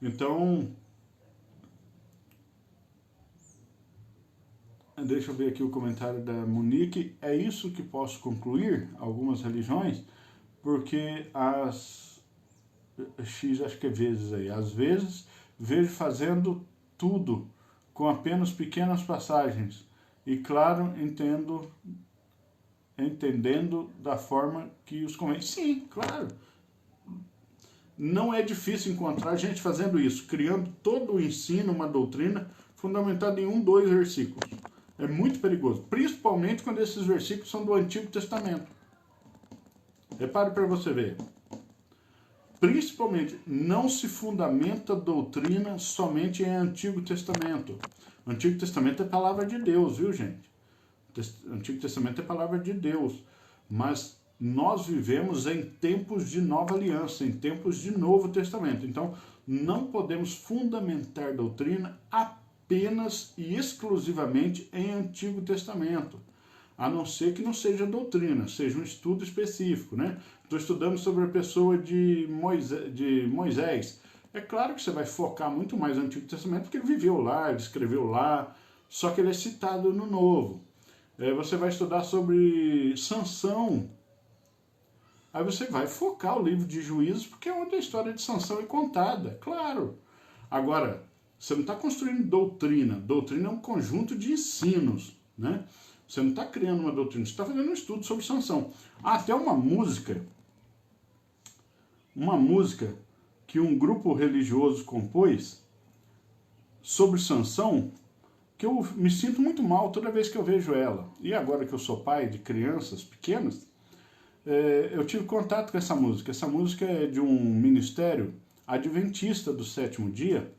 Speaker 1: Então, deixa eu ver aqui o comentário da Monique. É isso que posso concluir? Algumas religiões? Porque as X, acho que é vezes aí, às vezes vejo fazendo tudo com apenas pequenas passagens. E claro, entendendo da forma que os convém. Sim, claro. Não é difícil encontrar gente fazendo isso, criando todo o ensino, uma doutrina, fundamentado em 1, 2 versículos. É muito perigoso, principalmente quando esses versículos são do Antigo Testamento. Repare para você ver. Principalmente, não se fundamenta doutrina somente em Antigo Testamento. O Antigo Testamento é palavra de Deus, viu, gente? O Antigo Testamento é palavra de Deus. Mas nós vivemos em tempos de nova aliança, em tempos de Novo Testamento. Então, não podemos fundamentar doutrina apenas e exclusivamente em Antigo Testamento. A não ser que não seja doutrina, seja um estudo específico, né? Estou estudando sobre a pessoa de Moisés. É claro que você vai focar muito mais no Antigo Testamento, porque ele viveu lá, ele escreveu lá, só que ele é citado no Novo. Você vai estudar sobre Sansão. Aí você vai focar o livro de Juízes, porque é onde a história de Sansão é contada, claro. Agora, você não está construindo doutrina. Doutrina é um conjunto de ensinos, né? Você não está criando uma doutrina, você está fazendo um estudo sobre Sansão. Há até uma música que um grupo religioso compôs sobre Sansão, que eu me sinto muito mal toda vez que eu vejo ela. E agora que eu sou pai de crianças pequenas, eu tive contato com essa música. Essa música é de um ministério adventista do sétimo dia,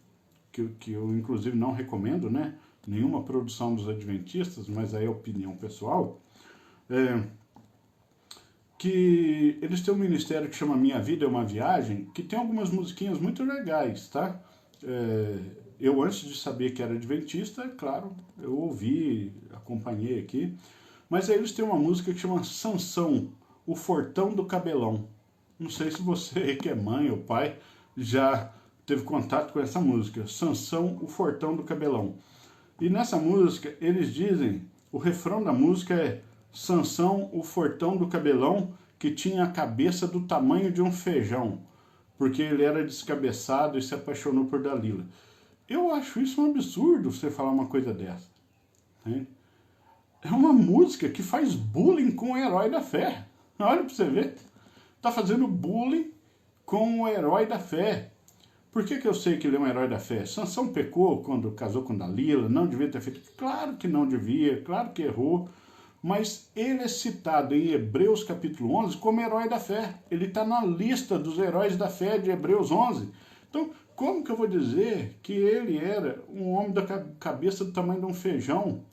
Speaker 1: que eu inclusive não recomendo, né? Nenhuma produção dos adventistas, mas aí é opinião pessoal, que eles têm um ministério que chama Minha Vida é uma Viagem, que tem algumas musiquinhas muito legais, tá? Eu, antes de saber que era adventista, claro, eu ouvi, acompanhei aqui, mas aí eles têm uma música que chama Sansão, o Fortão do Cabelão. Não sei se você que é mãe ou pai já teve contato com essa música, Sansão, o Fortão do Cabelão. E nessa música, eles dizem, o refrão da música é Sansão, o fortão do cabelão, que tinha a cabeça do tamanho de um feijão, porque ele era descabeçado e se apaixonou por Dalila. Eu acho isso um absurdo, você falar uma coisa dessa. Né? É uma música que faz bullying com o herói da fé. Olha para você ver. Está fazendo bullying com o herói da fé. Por que eu sei que ele é um herói da fé? Sansão pecou quando casou com Dalila, não devia ter feito. Claro que não devia, claro que errou, mas ele é citado em Hebreus capítulo 11 como herói da fé. Ele está na lista dos heróis da fé de Hebreus 11. Então, como que eu vou dizer que ele era um homem da cabeça do tamanho de um feijão?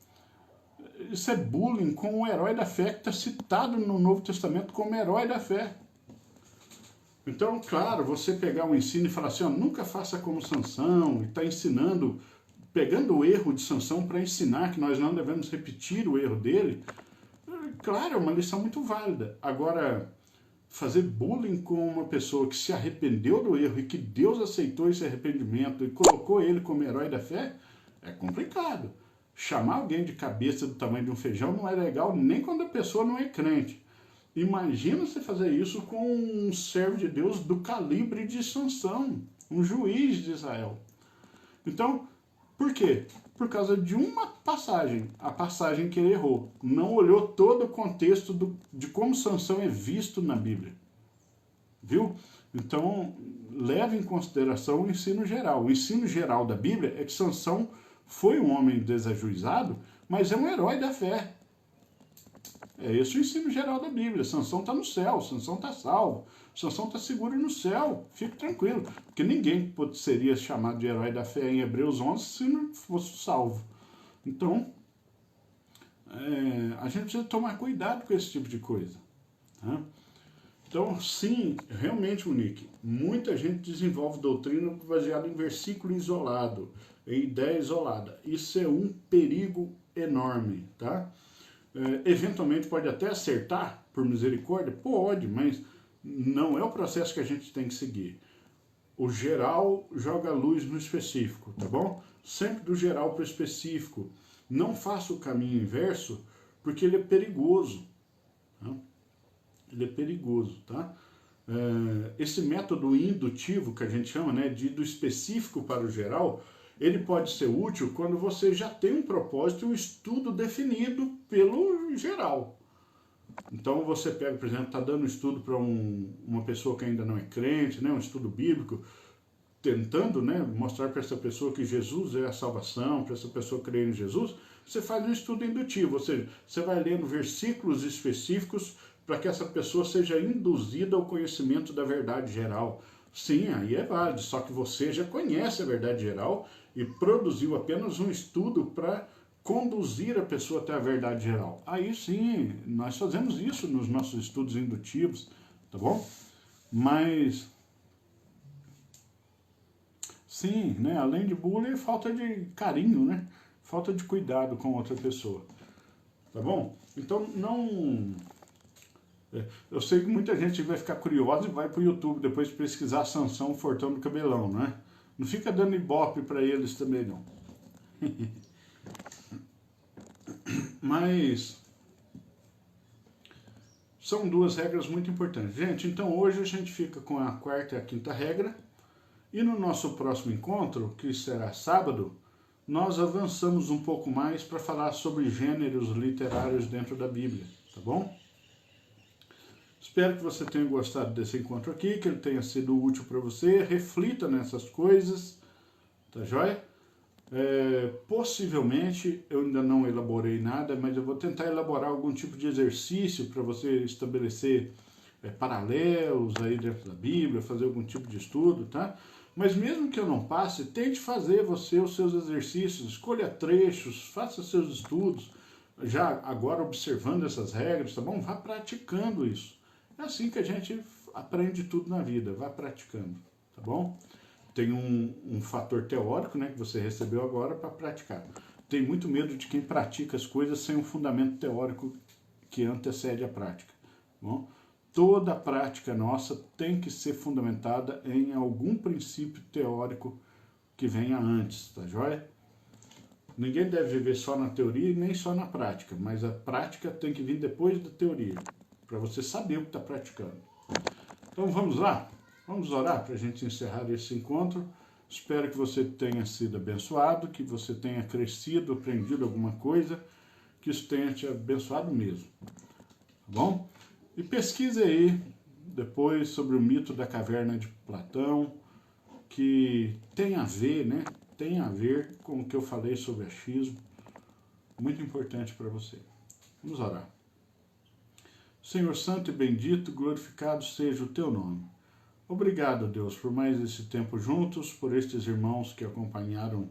Speaker 1: Isso é bullying com o herói da fé que está citado no Novo Testamento como herói da fé. Então, claro, você pegar um ensino e falar assim, ó, nunca faça como Sansão, e está ensinando, pegando o erro de Sansão para ensinar que nós não devemos repetir o erro dele, claro, é uma lição muito válida. Agora, fazer bullying com uma pessoa que se arrependeu do erro e que Deus aceitou esse arrependimento e colocou ele como herói da fé, é complicado. Chamar alguém de cabeça do tamanho de um feijão não é legal nem quando a pessoa não é crente. Imagina você fazer isso com um servo de Deus do calibre de Sansão, um juiz de Israel. Então, por quê? Por causa de uma passagem, a passagem que ele errou. Não olhou todo o contexto de como Sansão é visto na Bíblia. Viu? Então, leve em consideração o ensino geral. O ensino geral da Bíblia é que Sansão foi um homem desajuizado, mas é um herói da fé. É esse o ensino geral da Bíblia. Sansão está no céu, Sansão está salvo, Sansão está seguro no céu. Fique tranquilo, porque ninguém seria chamado de herói da fé em Hebreus 11 se não fosse salvo. Então, a gente precisa tomar cuidado com esse tipo de coisa. Tá? Então, sim, realmente, Monique, muita gente desenvolve doutrina baseada em versículo isolado, em ideia isolada. Isso é um perigo enorme, tá? Eventualmente pode até acertar, por misericórdia? Pode, mas não é o processo que a gente tem que seguir. O geral joga luz no específico, tá bom? Sempre do geral para o específico. Não faça o caminho inverso, porque ele é perigoso. Tá? Ele é perigoso, tá? Esse método indutivo que a gente chama, né, de ir do específico para o geral, ele pode ser útil quando você já tem um propósito e um estudo definido pelo geral. Então você pega, por exemplo, está dando estudo para uma pessoa que ainda não é crente, né, um estudo bíblico, tentando, né, mostrar para essa pessoa que Jesus é a salvação, para essa pessoa crer em Jesus, você faz um estudo indutivo, ou seja, você vai lendo versículos específicos para que essa pessoa seja induzida ao conhecimento da verdade geral. Sim, aí é válido, só que você já conhece a verdade geral e produziu apenas um estudo para conduzir a pessoa até a verdade geral. Aí sim, nós fazemos isso nos nossos estudos indutivos, tá bom? Mas, sim, né, além de bullying, falta de carinho, né? Falta de cuidado com outra pessoa, tá bom? Então, não... Eu sei que muita gente vai ficar curiosa e vai pro YouTube depois pesquisar Sansão Fortão do Cabelão, né? Não fica dando ibope para eles também, não. Mas são duas regras muito importantes. Gente, então hoje a gente fica com a quarta e a quinta regra. E no nosso próximo encontro, que será sábado, nós avançamos um pouco mais para falar sobre gêneros literários dentro da Bíblia, tá bom? Espero que você tenha gostado desse encontro aqui, que ele tenha sido útil para você. Reflita nessas coisas, tá joia? Possivelmente, eu ainda não elaborei nada, mas eu vou tentar elaborar algum tipo de exercício para você estabelecer paralelos aí dentro da Bíblia, fazer algum tipo de estudo, tá? Mas mesmo que eu não passe, tente fazer você os seus exercícios, escolha trechos, faça seus estudos, já agora observando essas regras, tá bom? Vá praticando isso. É assim que a gente aprende tudo na vida, vá praticando, tá bom? Tem um fator teórico, né, que você recebeu agora para praticar. Tem muito medo de quem pratica as coisas sem um fundamento teórico que antecede a prática. Bom, toda prática nossa tem que ser fundamentada em algum princípio teórico que venha antes, tá joia? Ninguém deve viver só na teoria e nem só na prática, mas a prática tem que vir depois da teoria, para você saber o que está praticando. Então vamos lá? Vamos orar para a gente encerrar esse encontro. Espero que você tenha sido abençoado, que você tenha crescido, aprendido alguma coisa, que isso tenha te abençoado mesmo. Tá bom? E pesquise aí depois sobre o mito da caverna de Platão, que tem a ver, né? Tem a ver com o que eu falei sobre achismo. Muito importante para você. Vamos orar. Senhor Santo e bendito, glorificado seja o teu nome. Obrigado, Deus, por mais esse tempo juntos, por estes irmãos que acompanharam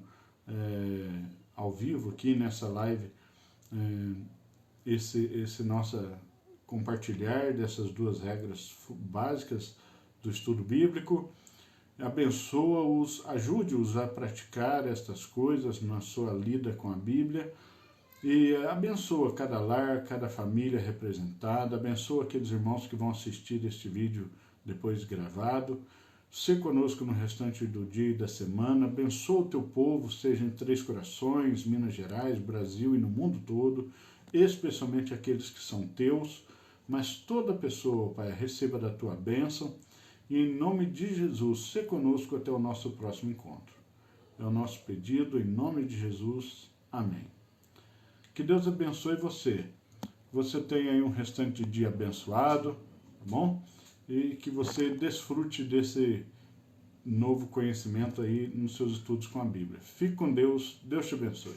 Speaker 1: ao vivo aqui nessa live, esse nosso compartilhar dessas duas regras básicas do estudo bíblico. Abençoa-os, ajude-os a praticar estas coisas na sua lida com a Bíblia e abençoa cada lar, cada família representada, abençoa aqueles irmãos que vão assistir este vídeo depois gravado. Se conosco no restante do dia e da semana, abençoa o teu povo, seja em Três Corações, Minas Gerais, Brasil e no mundo todo, especialmente aqueles que são teus, mas toda pessoa, Pai, receba da tua bênção e em nome de Jesus, se conosco até o nosso próximo encontro. É o nosso pedido, em nome de Jesus. Amém. Que Deus abençoe você. Você tenha aí um restante de dia abençoado, tá bom? E que você desfrute desse novo conhecimento aí nos seus estudos com a Bíblia. Fique com Deus. Deus te abençoe.